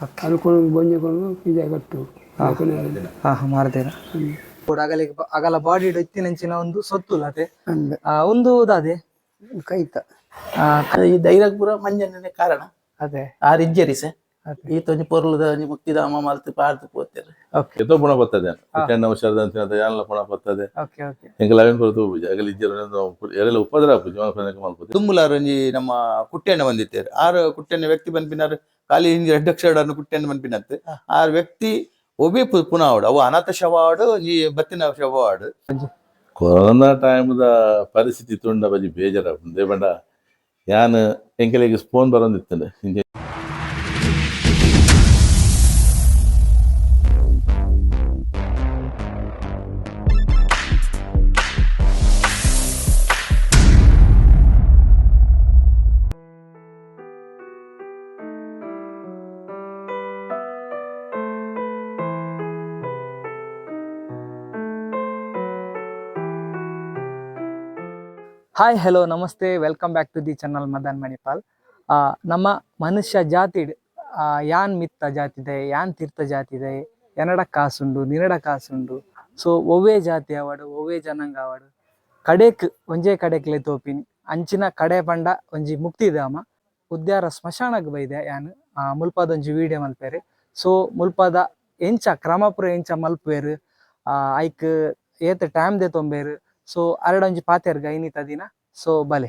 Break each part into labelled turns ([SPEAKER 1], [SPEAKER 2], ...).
[SPEAKER 1] ಅನ್ಕೊಂಡು ಬೊಂಜೆಕೊಂಡು ಪೀಜ ಕಟ್ಟು
[SPEAKER 2] ಮಾರದೇರ ಅಗಲ ಬಾಡಿ ಇತ್ತಿನಂಚಿನ ಒಂದು ಸೊತ್ತುಲತೆ ಒಂದು ದಾದೆ
[SPEAKER 1] ಕೈತ
[SPEAKER 3] ಈ ಧೈರ್ಯಕ್ಕೆ ಪೂರ ಮಂಜನೇ ಕಾರಣ
[SPEAKER 2] ಅದೇ
[SPEAKER 3] ಆರು ಇಜ್ಜರಿಸೆ ಈ ತೊಂಜಿ ಪೊರ್ಲುದ ಮುಕ್ತಿದಾಮ ಮಲ್ತು ಪಾರ್ತು ಪೋತೇರು
[SPEAKER 4] ಎತ್ತೋ ಪುಣ ಬರ್ತದೆ ಹುಟ್ಟೆಣ್ಣ ವರ್ಷದ ಅಂತ ಯಾನೆಲ್ಲ ಪುಣ ಬರ್ತದೆ
[SPEAKER 2] ಓಕೆ ಓಕೆ
[SPEAKER 4] ಎಂಗಲ ಅವೇನು ಬರ್ತದೆ ಪೂಜ ಆಗಲಿ ಎಲ್ಲ ಉಪದ್ರ ಜೀವನ ಪ್ರಯಾಣಕ್ಕೆ ಮಾಡ್ಬೋದು
[SPEAKER 3] ತುಂಬುಲಾರು ಒಂಜಿ ನಮ್ಮ ಕುಟ್ಟೆಣ್ಣ ಬಂದಿತ್ತೇರು ಆರು ಕುಟ್ಟೆಣ್ಣ ವ್ಯಕ್ತಿ ಬಂದ್ಪಿನಾರು ಖಾಲಿ ಹಿಂದಿ ರೆಡ್ ಅಕ್ಷರನ್ನು ಕುಟ್ಟೆಣ್ಣ ಬಂದ್ಪಿನತ್ತೆ ಆರು ವ್ಯಕ್ತಿ ಒಬ್ಬೇ ಪುನಃ ಆಡು ಅವು ಅನಾಥ ಶವ ಆಡು ಈ ಬತ್ತಿನ ಶವ ಆಡು
[SPEAKER 4] ಕೊರೋನಾ ಟೈಮ್ದ ಪರಿಸ್ಥಿತಿ ತುಂಡ ಬಜಿ ಬೇಜಾರ ಮುಂದೆ ಬಂಡ ಯಾನ್ ಎಂಕಲಿಗೆ ಸ್ಪೋನ್ ಬರೋದಿತ್ತಂಡೆ ಹಿಂಗೆ
[SPEAKER 2] ಹಾಯ್ ಹಲೋ ನಮಸ್ತೆ welcome back to the channel Madan Manipal. ನಮ್ಮ ಮನುಷ್ಯ ಜಾತಿ ಯಾನ್ ಮಿತ್ತ ಜಾತಿದೆ ಯಾನ್ ತೀರ್ಥ ಜಾತಿದೆ ಎನ್ನಡ ಕಾಸುಂಡು ನಿನಡ ಕಾಸುಂಡು. ಸೊ ಒವ್ವೇ ಜಾತಿ ಆವಾಡು ಒವ್ವೇ ಜನಾಂಗ ಆವಾಡು ಕಡೆಕ್ ಒಂಜೇ ಕಡೆಕ್ಲೆ ತೋಪಿನಿ ಅಂಚಿನ ಕಡೆ ಪಂಡ ಒಂಜಿ ಮುಕ್ತಿಧಾಮ ಉದ್ಯಾರ ಸ್ಮಶಾನಗ್ ಬೈದೆ ಯಾನ್ ಮುಲ್ಪದೊಂಜಿ ವಿಡಿಯೋ ಮಲ್ಪೇರಿ. ಸೊ ಮುಲ್ಪದ ಎಂಚ ಕ್ರಮಪುರ ಎಂಚ ಮಲ್ಪೇರು ಐಕ್ ಏತ್ ಟೈಮ್ ದೆ ತೊಂಬೇರು. ಸೊ ಅರಡೊಂಜಿ ಪಾತೆರ್ಗ ಐನಿತ ದಿನ. ಸೊ ಬಲೆ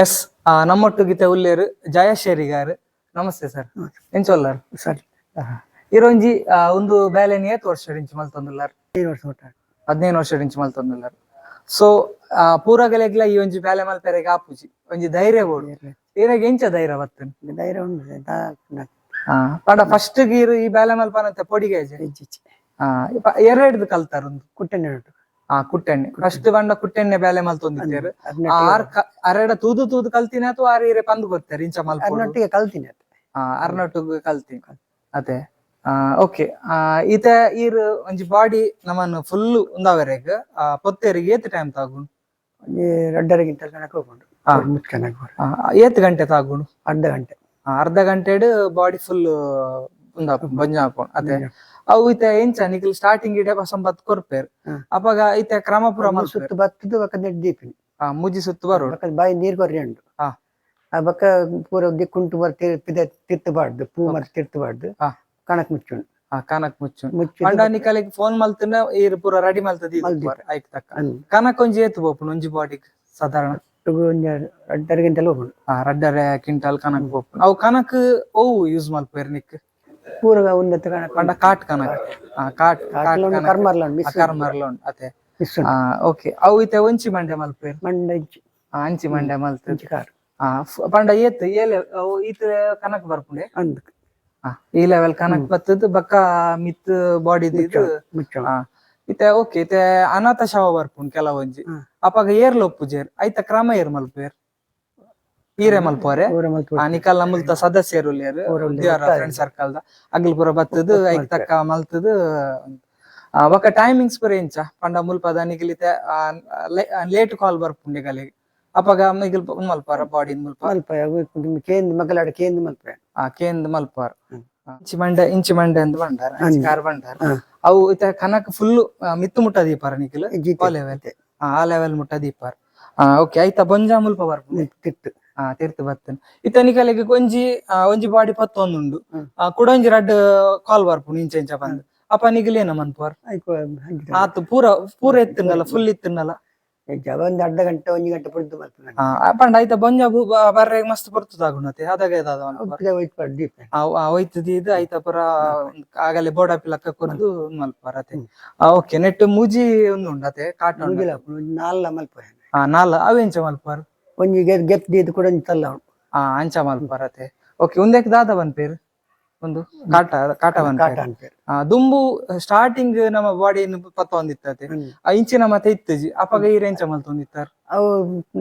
[SPEAKER 2] ಎಸ್ ನಮ್ಮೊಟ್ಟುಗಿತೆ ಉಲ್ಲೇರು ಜಯಶೇರಿ ಗಾರು. ನಮಸ್ತೆ ಸರ್ ಎಂಚೊಲ್ಲಾರು
[SPEAKER 1] ಸರಿ
[SPEAKER 2] ಇರೊಂಜಿ ಒಂದು ಬ್ಯಾಲೆನ್ ಏತ್ ವರ್ಷ ಇಂಚು ಮಲ್ತೊಂದುಲ್ಲಾರು
[SPEAKER 1] 15 ವರ್ಷ
[SPEAKER 2] ಇಂಚು ಮಲ್ತೊಂದುಲ್ಲಾರು. ಸೊ ಪೂರಗಲೆಗ್ಲ ಈ ಒಂಜಿ ಬ್ಯಾಲೆ ಮಲ್ಪೆರೆಗೆ ಆಪುಜಿ ಒಂಜಿ ಧೈರ್ಯ ಬೋಡು ಇರಾಗ ಎಂಚ ಧೈರ್ಯ ಬತ್ತನ್
[SPEAKER 1] ಧೈರ್ಯ ಉಂಟು
[SPEAKER 2] ಪಂಡ ಫಸ್ಟ್ ಗೀರು ಈ ಬ್ಯಾಲೆ ಮಲ್ಪನಂತೆ ಪೊಡಿಗೆ ಎರಡ್ದು ಕಲ್ತಾರ ಒಂದು
[SPEAKER 1] ಕುಟ್ಟೆಣ್ಣೆ ಉಂಟು
[SPEAKER 2] ಕುಟ್ಟೆಣ್ಣೆ ಫಸ್ಟ್ ಬಂಡ ಕುಟ್ಟೆಣ್ಣೆ ಬ್ಯಾಲೆ ಮಲ್ತೊಂದಿದ್ದೇರು ಅರೆಡ ತೂದು ತೂದು ಕಲ್ತೀನಿ ಅಥವಾ ಆರ್ ಇರೆ ಪಂದು ಗೊತ್ತೇರು ಇಂಚ ಮಲ್ಪ
[SPEAKER 1] ಅದನ್ನೊಟ್ಟಿಗೆ ಕಲ್ತೀನಿ
[SPEAKER 2] ಅರ್ನೊಟ್ಟಿಗೆ ಕಲ್ತೀನಿ ಅದೇ. ಓಕೆ ಈತ ಈರ್ ಒಂಜಿ ಬಾಡಿ ನಮ್ಮನ್ನು ಫುಲ್ ಉಂದಾವರೆಗ್ ಪೊತ್ತೇರಿಗೆ ಏತ್ ಟೈಮ್ ತಾಗುಂಡು
[SPEAKER 1] 2.5 ಗಂಟೆ ಕಣಕ್ ಹೋಗ್ಕೊಂಡು
[SPEAKER 2] ಏತ್ ಗಂಟೆ ತಾಗುಂಡು ಅರ್ಧ ಗಂಟೆಡ್ ಬಾಡಿ ಫುಲ್ ಬೊಂಜ ಹಾಕೊಂಡು ಅದೇ ಅವು ಈತ ಎಂಚ ನಿಖಿಲ್ ಸ್ಟಾರ್ಟಿಂಗ್ ಇಡೆ ಸಂಪತ್ ಕೊರ್ಪೇರ್ ಅಪಾಗ ಈತ ಕ್ರಮಪುರ
[SPEAKER 1] ಸುತ್ತು ಬತ್ತದು ದೀಪಿನಿ
[SPEAKER 2] ಮುಜಿ ಸುತ್ತು ಬರೋಡು
[SPEAKER 1] ಬಾಯಿ ನೀರ್ ಕೊರ್ರಿ ಉಂಟು ಆ ಬಕ್ಕ ಪೂರ ದಿಕ್ಕುಂಟು ತಿರ್ತಬಾರ್ದು ಪೂ ಮರ ತಿರ್ತಬಾರ್ದು ಕಣಕ್ ಮುಚ್ಚುಂಡು
[SPEAKER 2] ಕನಕ್ ಮುಚ್ಚು ಪಂಡ ನಿಕಲಿಗೆ ಫೋನ್ ಮಲ್ತನ ಇರ್ ಪೂರ ರೆಡಿ ಮಲ್ತದಿ ಐಕ್ ತಕ್ಕ ಕನಕ್ ಒಂಜಿ ಏತ್ ಬೋಪುಂಡು ಒಂಜಿ ಬಾಡಿಗ್ ಸಾಧಾರಣ
[SPEAKER 1] 2.5 ಗಂಟೆ ಹೋಗ್ಬೋದು
[SPEAKER 2] 2.5 ಕ್ವಿಂಟಲ್ ಕನಕ್ ಬೋಪುಂಡು ಅವು ಕನಕ್ ಓವು ಯೂಸ್ ಮಲ್ಪೇರ್ ನಿಕ್
[SPEAKER 1] ಪೂರ ಉನ್ನತ ಕಣಕ್
[SPEAKER 2] ಪಂಡ ಕಾಟ್ ಕನಕ ಕಾಟ್
[SPEAKER 1] ಕರ್ಮರ್ಲ ಮಿಸ್
[SPEAKER 2] ಕರ್ಮರ್ಲ ಉಂಡು ಅತೆ
[SPEAKER 1] ಮಿಸ್
[SPEAKER 2] ಓಕೆ ಅವು ಇತ್ತೆ ಒಂಚಿ ಮಂಡೆ ಮಲ್ಪೇರು
[SPEAKER 1] ಮಂಡ ಇಂಚು
[SPEAKER 2] ಅಂಚಿ ಮಂಡೆ ಮಲ್ತು
[SPEAKER 1] ಇಂಚು ಕಾರ್
[SPEAKER 2] ಪಂಡ ಏತ್ ಏಲೆ ಅವು ಈತ ಕನಕ್ ಬರ್ಪುಂಡೆ
[SPEAKER 1] ಅಂದ್
[SPEAKER 2] ಈ ಲೆವೆಲ್ ಕನಕ್ ಬತ್ತದ ಬಕ್ಕ ಮಿತ್ ಬಾಡಿ
[SPEAKER 1] ಮುಚ್ಚ
[SPEAKER 2] ಇತ್ತೆ ಓಕೆ ಇತ್ತೆ ಅನಾಥ ಶವ ಬರ್ಪುಂಡು ಕೆಲವೊಂಜಿ ಅಪಾಗ ಏರ್ಲ ಒಪ್ಪುಜೇರ್ ಐತ ಕ್ರಮ ಏರ್ ಮಲ್ಪೇರ್ ಈರೆ ಮಲ್ಪೋರೆ ನಿಕಲ್ನ ಮುಲ್ತ ಸದಸ್ಯರು ಫ್ರೆಂಡ್ ಸರ್ಕಲ್ ಅಗ್ಲ್ ಪೂರ ಬತ್ತದ ಐಕ್ ತಕ್ಕ ಮಲ್ತದ ಬೊಕ ಟೈಮಿಂಗ್ಸ್ ಪೂರ ಎಂಚ ಪಂಡ ಮುಲ್ಪದ ನಿಗಲಿತೆ ಲೇಟ್ ಕಾಲ್ ಬರ್ಪುಂಡೆ ಗಲೆಗೆ ಅಪಾಗ ಮಿಗಿಲ್ ಮಲ್ಪಾರ ಬಾಡಿ ಮುಲ್ಪ
[SPEAKER 1] ಕೇಂದ್ ಮಗಲಾಡ ಕೇಂದ್ ಮಲ್ಪ
[SPEAKER 2] ಕೇಂದ್ ಮಲ್ಪಾರ ಇಂಚಿ ಮಂಡೆ ಅಂತ ಬಂಡಾರ ಕಾರ್ ಬಂಡಾರ ಅವು ಇತ್ತ ಕನಕ ಫುಲ್ ಮಿತ್ತು ಮುಟ್ಟ ದೀಪಾರ ನಿಖಿಲ್ ಲೆವೆಲ್ ಆ ಲೆವೆಲ್ ಮುಟ್ಟ ದೀಪಾರ ಓಕೆ ಐತ ಬೊಂಜಾ ಮುಲ್ಪ ಬರ್ಪುಂಡು
[SPEAKER 1] ತಿಟ್ಟು
[SPEAKER 2] ತಿರ್ತು ಬರ್ತೇನೆ ಇತ್ತ ನಿಕಲೆಗೆ ಒಂಜಿ ಬಾಡಿ ಪತ್ತೊಂದುಂಡು ಕುಡೊಂಜಿ ರಡ್ಡ್ ಕಾಲ್ ಬರ್ಪುಂಡು ಇಂಚ ಇಂಚ ಬಂದು ಅಪ್ಪ ನಿಗಲೇನ ಮನ್ಪುವಾರ್ ಆತು ಪೂರ ಎತ್ತುಂಡಲ್ಲ ಫುಲ್ ಇತ್ತುಂಡಲ್ಲ
[SPEAKER 1] ಒಂದ್ ಅರ್ಧ ಗಂಟೆ 1 ಗಂಟೆ ಪುಡ್ದು ಮಲ್ಪುಂಡು
[SPEAKER 2] ಪಂಡ ಐತ ಬೊಂಜ ಬರ್ರೆ ಮಸ್ತ್ ಬರ್ತದಾಗುಣತೆ ಅದಾಗ ಹೋಯ್ತದ ಇದು ಐತ ಪುರ ಆಗಲೇ ಬೋಡಾಪಿ ಲಕ್ಕ ಕೊರ್ದು ಮಲ್ಪಾರತೆ ಓಕೆ ನೆಟ್ ಮೂಜಿ ಉಂಡು ಅತೆ ಕಾಟ
[SPEAKER 1] ನಾಲ್ಲ ಮಲ್ಪ
[SPEAKER 2] ನಾಲ್ ಅವೆಂಚ ಮಲ್ಪಾರ
[SPEAKER 1] ಒಂಜಿ ಗೆದ್ದು ಕೂಡ ತಲ್ಲ
[SPEAKER 2] ಅಂಚ ಮಲ್ಪಾರತೆ ಓಕೆ ಒಂದೇಕ್ ದಾದ ಬನ್ಪೇರು ಒಂದು ಕಾಟ ಬನ್ಪೇರು ದುಂಬು ಸ್ಟಾರ್ಟಿಂಗ್ ನಮ್ಮ ಬಾಡಿ ಪತ್ತ ಒಂದಿತ್ತತೆ ಇಂಚಿನ ಮತ್ತೆ ಇತ್ತಜಿ ಅಪಗ ಈ ರೇಂಚ ಮಲ್ತೊಂದಿತ್ತಾರ
[SPEAKER 1] ಅವು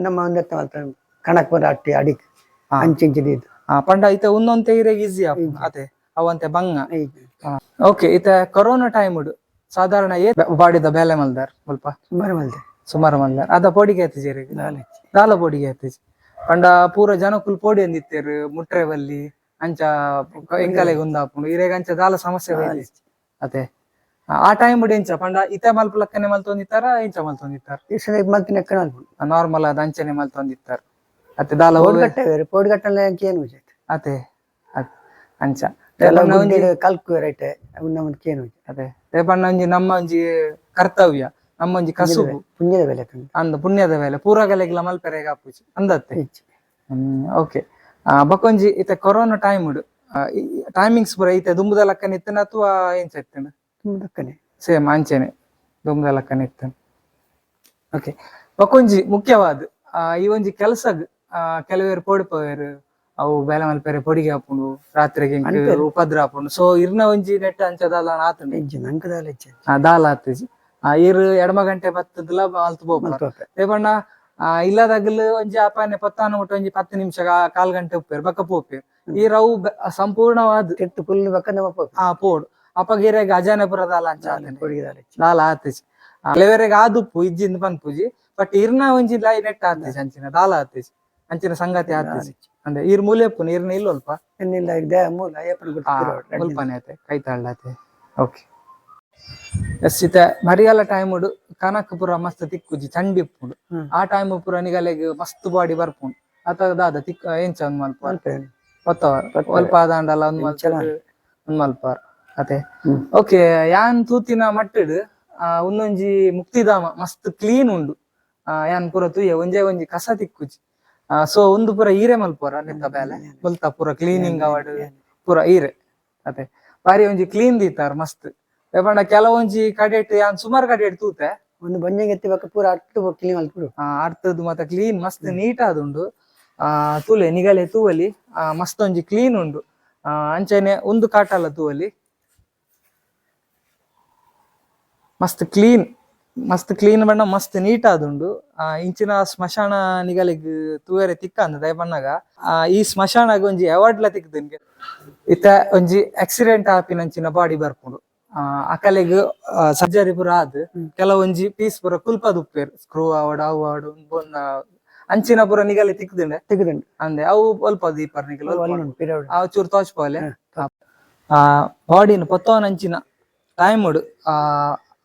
[SPEAKER 1] ನಮ್ಮ ಒಂದೆತ್ತ ಮಲ್ತ ಕಣಕ್ ಬರ ಅಟ್ಟಿ ಅಡಿಕ್ ಅಂಚಿಂಚಿದ
[SPEAKER 2] ಪಂಡ ಐತೆ ಒಂದೊಂತೆ ಇರೆಗ್ ಈಸಿ ಅತೆ ಅವಂತೆ ಬಂಗ ಓಕೆ ಇತ ಕೊರೋನಾ ಟೈಮ್ ಸಾಧಾರಣ ಬಾಡಿದ ಬೇಲೆ ಮಲ್ದಾರ್ ಸ್ವಲ್ಪ ಸುಮಾರು ಮಲ್ದಾರ್ ಅದ ಪೋಡಿಗೆ ಎತ್ತಿಜಿ ದಾಲ ಪೋಡಿಗೆ ಎತ್ತಿಜಿ ಪಂಡ ಪೂರ ಜನಕುಲ್ ಪೋಡಿ ಅಂದಿತ್ತೇರು ಮುಟ್ರೆ ಬಲ್ಲಿ ಅಂಚ ಎಂಕಲೆಗೆ ಉಂದಾಪುಂಡು ಇರೆಗ್ ಅಂಚ ದಾಲ ಸಮಸ್ಯೆ ಅತೆ ಆ ಟೈಮ್ ಎಂಚ ಪಂಡ ಇತ ಮಲ್ಪ ಲಕ್ಕನೆ ಮಲ್ತೊಂದಿತ್ತಾರ ಇಂಚ ಮಲ್ತೊಂದಿತ್ತಾರ ನಾರ್ಮಲ್ ಅದ ಅಂಚನೆ ಮಲ್ತೊಂದಿತ್ತಾರ ಅತೆ ದಾಲ
[SPEAKER 1] ಪೋಡಿಗಟ್ಟಲ್ಲ ಏನು
[SPEAKER 2] ಅತೆ ಅಂಚ
[SPEAKER 1] ಕಲ್ಕು ರೈಟ್
[SPEAKER 2] ಅದೇ ರೇಪಣ್ಣ ಒಂಜಿ ನಮ್ಮ ಒಂಜಿ ಕರ್ತವ್ಯ ನಮ್ಮ ಒಂಜಿ ಕಸುಬು
[SPEAKER 1] ಪುಣ್ಯದ ಬೆಲೆ
[SPEAKER 2] ಅಂದ ಪುಣ್ಯದ ಮೇಲೆ ಪೂರಗಲೆಗ್ಲ ಮಲ್ಪೆರೆಗ ಆಪುಜಿ ಅಂದತ್ತೆ ಓಕೆ ಬಕೊಂಜಿ ಇತ್ತೆ ಕೊರೋನಾ ಟೈಮ್ ಟೈಮಿಂಗ್ಸ್ ಪೂರ ಐತೆ ದುಂಬುದ ಲಕ್ಕನ ಇತ್ತನ ಅಥವಾ ಎಂಚ ಇತ್ತನ ಸೇಮ್ ಅಂಚೆನೆ ದುಂಬುದ ಲಕ್ಕನ ಇತ್ತನ ಓಕೆ ಬಕೊಂಜಿ ಮುಖ್ಯವಾದ ಈ ಒಂಜಿ ಕೆಲ್ಸಗ್ ಕೆಲವೇರು ಪೋಡಿಪವೇರು ಅವು ಬೇಲೆ ಮಲ್ಪೆರೆ ಪೊಡಿಗೆ ಹಾಪುಂಡು ರಾತ್ರಿಗೆ ಉಪದ್ರ ಹಾಪುಂಡು ಸೊ ಇರ್ನ ಒಂಜಿ ನೆಟ್ ಅಂಚ ದಾಲ ಆತುಂಡು ದಾಲ ಆತುಜಿ ಇರ್ ಎಡಮ ಗಂಟೆ ಬತ್ತದಲ ಮಲ್ತು ಬೋಪುಂಡು ರೇಪಣ್ಣ ಇಲ್ಲದಾಗಲು ಒಂಜಿ ಆಪಾನೆ ಪತ್ತಾನು ಮುಟ್ಟ ಒಂಜಿ 10 ನಿಮಿಷ 1/4 ಗಂಟೆ ಉಪ್ಪೇರು ಬಕ್ಕ ಪೋಪೇರು ಈ ರವು ಸಂಪೂರ್ಣವಾದ
[SPEAKER 1] ಫುಲ್ ಬಕ್ಕ
[SPEAKER 2] ಪೋಡು ಅಪಗಿರೆಗ್ ಅಜಾನಪುರ ದಾಲ ಅಂಚ ದಾಲ ಆತುಜಿ ಕೆಲವರೆಗೆ ಆದುಪ್ಪು ಇಜ್ಜಿಂದ ಪನ್ಪುಜಿ ಬಟ್ ಇರ್ನ ಒಂಜಿ ಲೈ ನೆಟ್ ಆತುಜಿ ಅಂಚಿನ ದಾಲ ಆತುಜಿ ಅಂಚಿನ ಸಂಗತಿ ಆತುಜಿ ಅಂದ್ರೆ ಇರ್ ಮೂಲೆಪ್ಪು ಇರ್ನ ಇಲ್ಲೊಲ್ಪ ಮುಲ್ಪನೆ ಆತೆ ಕೈ ತಾಳತೆ ಓಕೆ ಎಸ್ ಇತ್ತೆ ಮರಿಯಾಲ ಟೈಮ್ ಕನಕ್ ಪುರ ಮಸ್ತ್ ತಿಕ್ಕುಜಿ ಚಂಡಿ ಇಪ್ಪುಂಡು ಆ ಟೈಮ್ ಪುರ ನಿಗಲೆಗ್ ಮಸ್ತ್ ಬಾಡಿ ಬರ್ಪುಂಡು ಅತ ದಾದ ತಿಕ್ಕ ಎಂಚ ಒಂದ್ ಮಲ್ಪಾರ ಪತ್ತವರ್ ಸ್ವಲ್ಪ ದಾಂಡಲ ಒಂದ್ ಮಲ್ಪಾರ ಅತೆ ಓಕೆ ಯಾನ್ ತೂತಿನ ಮಟ್ಟಡ್ ಒಂದೊಂಜಿ ಮುಕ್ತಿಧಾಮ ಮಸ್ತ್ ಕ್ಲೀನ್ ಉಂಡು ಯಾನ್ ಪುರ ತೂಯ ಒಂಜಿ ಕಸ ತಿಕ್ಕುಜಿ ಸೊ ಒಂದು ಪೂರ ಈರೆ ಮಲ್ಪೋರ ನಿಂತ ಬೇಲೆ ಮುಲ್ತ ಪೂರ ಕ್ಲೀನಿಂಗ್ ಅವಡ್ ಪೂರ ಈರೆ ಅತೆ ಬಾರಿ ಒಂಜಿ ಕ್ಲೀನ್ ದೀತಾರ ಮಸ್ತ್ ಪಂಡ ಕೆಲವೊಂಜಿ ಕಡೆಟ್ ಯಾನ್ ಸುಮಾರು ಕಡೆಟ್ ತೂತೆ
[SPEAKER 1] ಒಂದು ಬಂಜಂಗೆ ಎತ್ತಿಬೇಕು ಪೂರ ಅರ್ಥ ಕ್ಲೀನ್ ಮಲ್ಪುಡು
[SPEAKER 2] ಅರ್ಥದ್ದು ಮತ್ತೆ ಕ್ಲೀನ್ ಮಸ್ತ್ ನೀಟ್ ಆದುಂಡು ತೂಲೆ ನಿಗಲೆ ತೂವಲಿ ಮಸ್ತ್ ಒಂಜಿ ಕ್ಲೀನ್ ಉಂಡು ಅಂಚನೆ ಒಂದು ಕಾಟಲ್ಲ ತೂವಲಿ ಮಸ್ತ್ ಕ್ಲೀನ್ ಬಣ್ಣ ಮಸ್ತ್ ನೀಟ್ ಆದುಂಡು ಇಂಚಿನ ಸ್ಮಶಾನ ನಿಗಲಿಗ್ ತೂವೆರೆ ತಿಕ್ಕ ಅಂದ ದಯಪಣ್ಣಗ ಈ ಸ್ಮಶಾನಗ ಒಂಜಿ ಅವಾರ್ಡ್ಲ ತಿಕ್ಕದನ್ಗೆ ಇತ್ತ ಒಂಜಿ ಆಕ್ಸಿಡೆಂಟ್ ಆಪಿನಂಚಿನ ಬಾಡಿ ಬರ್ಪುಂಡು ಅಕಲೆಗ್ ಸರ್ಜರಿ ಪೂರ ಆದ್ ಕೆಲವೊಂಜಿ ಪೀಸ್ ಪೂರ ಕುಲ್ಪದ ಉಪ್ಪೇರು ಸ್ಕ್ರೂ ಅವಾರ್ಡ್ ಅಂಚಿನ ಪೂರ ನಿಗಲಿ ತಿಕ್ಕದಿಂಡೆ ಅಂದೆ ಅವು ಅಲ್ಪ ದೀಪರ್ ನಿಗಲು ಅವು ಚೂರು ತೋಚ್ಪೋಲೆ ಬಾಡಿನ ಪೊತ್ತವನಂಚಿನ ಟೈಮ್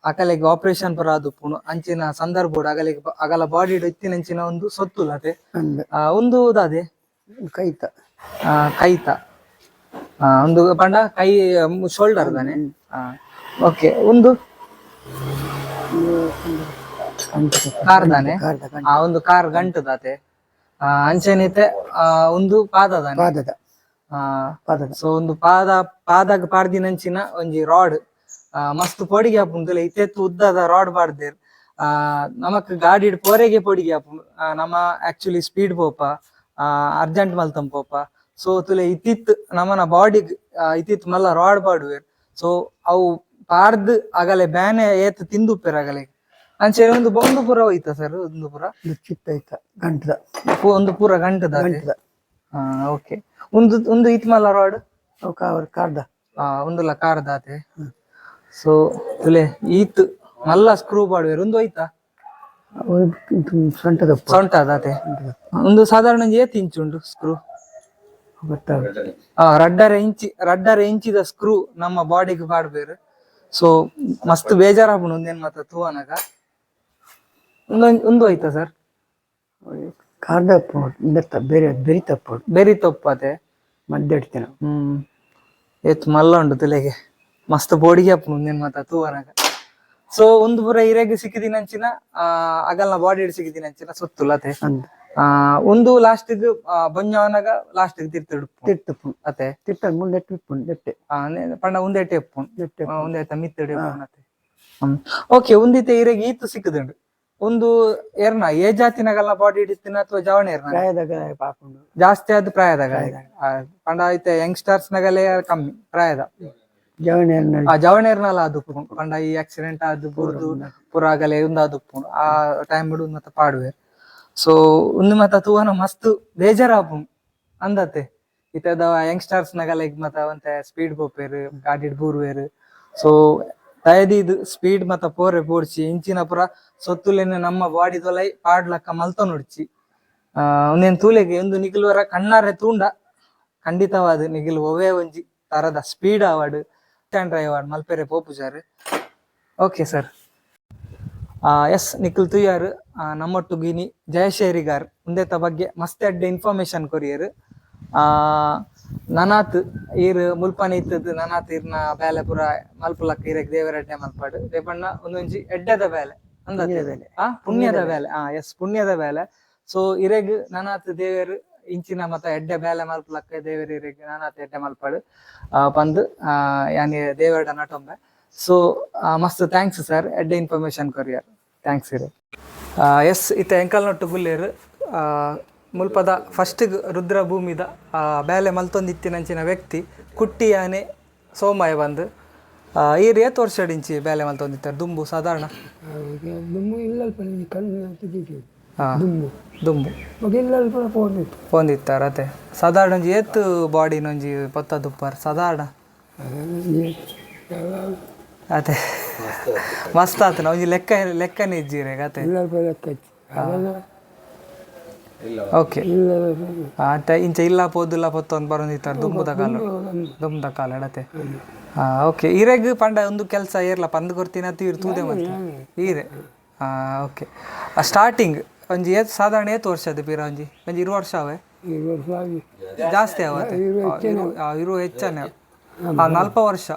[SPEAKER 2] ಅಕಲೆಗ್ ಆಪರೇಷನ್ ಪುರ ಆದುಪ್ಪುಂಡು ಅಂಚಿನ ಸಂದರ್ಭ ಅಗಲ ಬಾಡಿ ಇತ್ತಿನಂಚಿನ ಒಂದು ಸೊತ್ತುಲತೆ ಒಂದು ದಾದೆ ಕೈತ ಒಂದು ಪಂಡ ಕೈ ಶೋಲ್ಡರ್ ದಾನೆ ಓಕೆ ಒಂದು ಕಾರ್ ದಾನೆ ಒಂದು ಕಾರ್ ಗಂಟು ದಾತೆ ಅಂಚೆನೈತೆ ಒಂದು ಪಾದ ದಾನೆ
[SPEAKER 1] ಪಾದದ
[SPEAKER 2] ಸೊ ಒಂದು ಪಾದಾಗ ಪಾಡ್ದಿನಂಚಿನ ಒಂಜಿ ರಾಡ್ ಮಸ್ತ್ ಪೊಡಿಗೆ ಆಪುಂಡುಲೆ ಇತ್ತೆತ್ತು ಉದ್ದದ ರಾಡ್ ಪಾಡ್ದೇರ್ ನಮಕ್ ಗಾಡಿ ಪೋರೆಗೆ ಪೊಡಿಗೆ ಆಪುಂಡು ನಮ ಆಕ್ಚುಲಿ ಸ್ಪೀಡ್ ಪೋಪ ಅರ್ಜೆಂಟ್ ಮಲ್ತಂ ಪೋಪ ಸೊ ತುಲೆ ಇತ್ತಿತ್ ನಮನ ಬಾಡಿಗ್ ಇತ್ತಿತ್ ಮಲ್ಲ ರಾಡ್ ಪಾಡುವೆರ್ ಸೊ ಅವು ಪಾಡ್ದ್ ಆಗಲೆ ಬ್ಯಾನೆ ಏತ್ ತಿಂದುಪ್ಪೆರ್ ಆಗಲೆ ಅಂಚೆ ಒಂದು ಪೂರ ಹೋಯ್ತಾ ಸರ್ ಒಂದು ಪೂರ
[SPEAKER 1] ಚಿತ್ತ ಐತ ಗಂಟದ
[SPEAKER 2] ಒಂದು ಪೂರ ಗಂಟದ
[SPEAKER 1] ಗಂಟದ
[SPEAKER 2] ಓಕೆ ಒಂದು ಇತ್ ಮಲ್ಲ ರಾಡ್
[SPEAKER 1] ಅವ್ರ ಕಾರ್ದ
[SPEAKER 2] ಒಂದುಲ ಕಾರ್ ದಾತೆ ಸೊ ತುಲೆ ಈತ್ ಮಲ್ಲ ಸ್ಕ್ರೂ ಪಾಡುವೆರ್ ಒಂದು ಹೋಯ್ತಾ
[SPEAKER 1] ಸೊಂಟದ
[SPEAKER 2] ಸೊಂಟ ದಾತೆ ಒಂದು ಸಾಧಾರಣ ಏತ್ ಇಂಚ್ ಉಂಟು ಸ್ಕ್ರೂ ರಡ್ಡರೆ ಇಂಚಿದ ಸ್ಕ್ರೂ ನಮ್ಮ ಬಾಡಿಗೆ ಪಾಡ್ಬೇರು ಸೊ ಮಸ್ತ್ ಬೇಜಾರಾಪುಂಡು ಒಂದೇನ್ ಮಾತ ತೂವನಗ ಒಂದು ಹೋಯ್ತಾ ಸರ್
[SPEAKER 1] ಕಾರ್ದ ಬೇರೆ ಬೆರಿತಪ್ಪ
[SPEAKER 2] ಬೆರಿ ತೊಪ್ಪತೆ
[SPEAKER 1] ಮಧ್ಯ ಇಡ್ತೇನೆ
[SPEAKER 2] ಎತ್ ಮಲ್ಲ ಉಂಡು ತಲೆಗೆ ಮಸ್ತ್ ಬೋಡಿಗೆ ಅಪ್ಪ ಮುಂದೇನ್ ಮಾತ ತೂವನಗ ಸೊ ಒಂದು ಪೂರ ಇರೆಗ್ ಸಿಕ್ಕಿದಿನಂಚಿನ ಅಗಲ್ನ ಬಾಡಿ ಹಿಡ್ ಸಿಕ್ಕಿದಿನಂಚಿನ ಸೊತ್ತುಲತೆ ಒಂದು ಲಾಸ್ಟ್ ಬೊಂಜವನಗ ಲಾಸ್ಟ್
[SPEAKER 1] ತಿರ್ತಪ್ಪು
[SPEAKER 2] ಅತೆ
[SPEAKER 1] ತಿರ್ತ ಮುಂದೆ ನೆಟ್ಟೆ
[SPEAKER 2] ಪಂಡ ಒಂದೇ ಟೆಪ್ಪು ಒಂದೇ ಮಿತ್ತಡೆ ಓಕೆ ಒಂದಿತ್ತೆ ಇರೆಗ್ ಈತು ಸಿಕ್ಕದುಂಡು ಒಂದು ಏರ್ನ ಏ ಜಾತಿನಗಲ್ನ ಬಾಡಿ ಹಿಡಿತಿನ ಅಥವಾ ಜವಣೇರ್ನ
[SPEAKER 1] ಪ್ರಾಯದಾಗ ಹಾಕೊಂಡು
[SPEAKER 2] ಜಾಸ್ತಿ ಆದ ಪ್ರಾಯದಾಗ ಪಂಡ ಐತೆ ಯಂಗ್ಸ್ಟರ್ಸ್ ನಗಲೇ ಕಮ್ಮಿ ಪ್ರಾಯದ ಜವಣೇರ್ನಲ್ಲ ಆದುಪ್ಪು ಪಂಡ ಈ ಆಕ್ಸಿಡೆಂಟ್ ಆದ್ ಬುರ್ದು ಪುರ ಆಗಲೇ ಒಂದು ಆದುಪ್ಪು ಆ ಟೈಮ್ ಬಿಡು ಮತ್ತ ಪಾಡುವೆ ಸೊ ಒಂದು ಮತ್ತ ತೂವನ ಮಸ್ತ್ ಬೇಜಾರಾಪು ಅಂದತೆ ಇತದ ಯಂಗ್ಸ್ಟರ್ಸ್ ನಗಲ ಈಗ ಮತ್ತ ಒಂತೆ ಸ್ಪೀಡ್ ಪೋಪೇರು ಗಾಡಿ ಬೂರ್ವೇರು ಸೊ ತಯದಿದ್ ಸ್ಪೀಡ್ ಮತ್ತ ಪೋರೆ ಪೋಡ್ಚಿ ಇಂಚಿನ ಪುರ ಸೊತ್ತುಲೆನೆ ನಮ್ಮ ಬಾಡಿ ತೊಲೈ ಪಾಡ್ಲಕ್ಕ ಮಲ್ತ ನೋಡ್ಚಿ ಒಂದೇನ್ ತೂಲೆಗೆ ಒಂದು ನಿಗಿಲ್ವರ ಕಣ್ಣಾರೆ ತೂಂಡ ಖಂಡಿತವಾದ ನಿಗಿಲ್ ಒವೇ ಒಂಜಿ ತರದ ಸ್ಪೀಡ್ ಅವಾರ್ಡ್ ಸ್ಟ್ಯಾಂಡ್ ಡ್ರೈವರ್ ಮಲ್ಪೆರೆ ಪೋಪುಜಾರ್ ಓಕೆ ಸರ್ ಎಸ್ ನಿಖಿಲ್ ತುಯ್ಯಾರ್ ನಮ್ಮೊಟ್ಟುಗಿನಿ ಜಯಶೇರಿಗಾರ್ ಉಂದೆತ ಬಗ್ಗೆ ಮಸ್ತ್ ಅಡ್ಡೆ ಇನ್ಫಾರ್ಮೇಶನ್ ಕೊರಿಯರ್ ನನಾತ್ ಈರ್ ಮುಲ್ಪನೆ ಇತ್ತದ ನನಾತ್ ಇರ್ನ ಬೇಲೆ ಪುರ ಮಲ್ಪುಲಕ್ಕ ಇರೆಗ್ ದೇವರಡ್ಡೆ ಮಲ್ಪಾಡು ದೇಪಣ್ಣ ಒಂದೊಂಜಿ ಎಡ್ಡೆದ ಬೇಲೆ ಪುಣ್ಯದ ಬೇಲೆ ಎಸ್ ಪುಣ್ಯದ ಬೇಲೆ ಸೊ ಇರೆಗ್ ನನಾತ್ ದೇವರು ಇಂಚಿನ ಮತ್ತ ಎಡ್ಡೆ ಬೇಲೆ ಮಲ್ಪುಲಕ್ಕ ದೇವರ ಇರೆಗ್ ನನಾತ್ ಎಡ್ಡೆ ಮಲ್ಪಾಡು ಪಂದ್ ಯಾನಿ ದೇವರಡ ನಟೊಂಬೆ ಸೊ ಮಸ್ತ್ ಥ್ಯಾಂಕ್ಸ್ ಸರ್ ಎಡ್ಡೆ ಇನ್ಫಾರ್ಮೇಶನ್ ಕೊರಿಯರ್ ಥ್ಯಾಂಕ್ಸ್ ಇರೆ ಎಸ್ ಇತ್ತ ಎಂಕಲ್ ನೊಟ್ಟು ಗುಲ್ಲೇರು ಮುಲ್ಪದ ಫಸ್ಟ್ ರುದ್ರ ಭೂಮಿದ ಬೇಲೆ ಮಲ್ತೊಂದಿತ್ತಿನಂಚಿನ ವ್ಯಕ್ತಿ ಕುಟ್ಟಿ ಆನೆ ಸೋಮಾಯ ಬಂದು ಈರ್ ಏತ್ ವರ್ಷಡಿಂಚಿ ಬೇಲೆ ಮಲ್ತೊಂದಿತ್ತಾರೆ ದುಂಬು ಸಾಧಾರಣ ದುಂಬು ಪೋಂದಿತ್ತಾರೆ ಅದೇ ಸಾಧಾರಣ ಒಂಜಿ ಏತ್ ಬಾಡಿನೊಂಜಿ ಪೊತ್ತ ದುಪ್ಪರ್ ಸಾಧಾರಣ ಅದೇ ಮಸ್ತ್ ಆತನ ಒಂಜಿ ಲೆಕ್ಕನೆ ಇಜ್ಜಿರೆ ಅದೇ ಓಕೆ ಆತ ಇಂಚ ಇಲ್ಲ ಪೋದಿಲ್ಲ ಪೊತ್ತೊಂದು ಬರೋದಿತ್ತಾರೆ ದುಂಬುದ ಕಾಲ ಎಡತೆ ಓಕೆ ಇರೆಗ್ ಪಂಡ ಒಂದು ಕೆಲಸ ಏರ್ಲ ಪಂದ್ ಕೊರ್ತೀನಿ ಅಂತ ಇರ್ ತೂದೆ ಮತ್ತೆ ಈರೆ ಓಕೆ ಸ್ಟಾರ್ಟಿಂಗ್ ಒಂಜಿ ಏತ್ ಸಾಧಾರಣ ಏತ್ ವರ್ಷದ ಪೀರ ಒಂಜಿ 20 ವರ್ಷ ಅವೆ ಜಾಸ್ತಿ ಅವತ್ತೆ ಇರು ಹೆಚ್ಚನೆ 40 ವರ್ಷ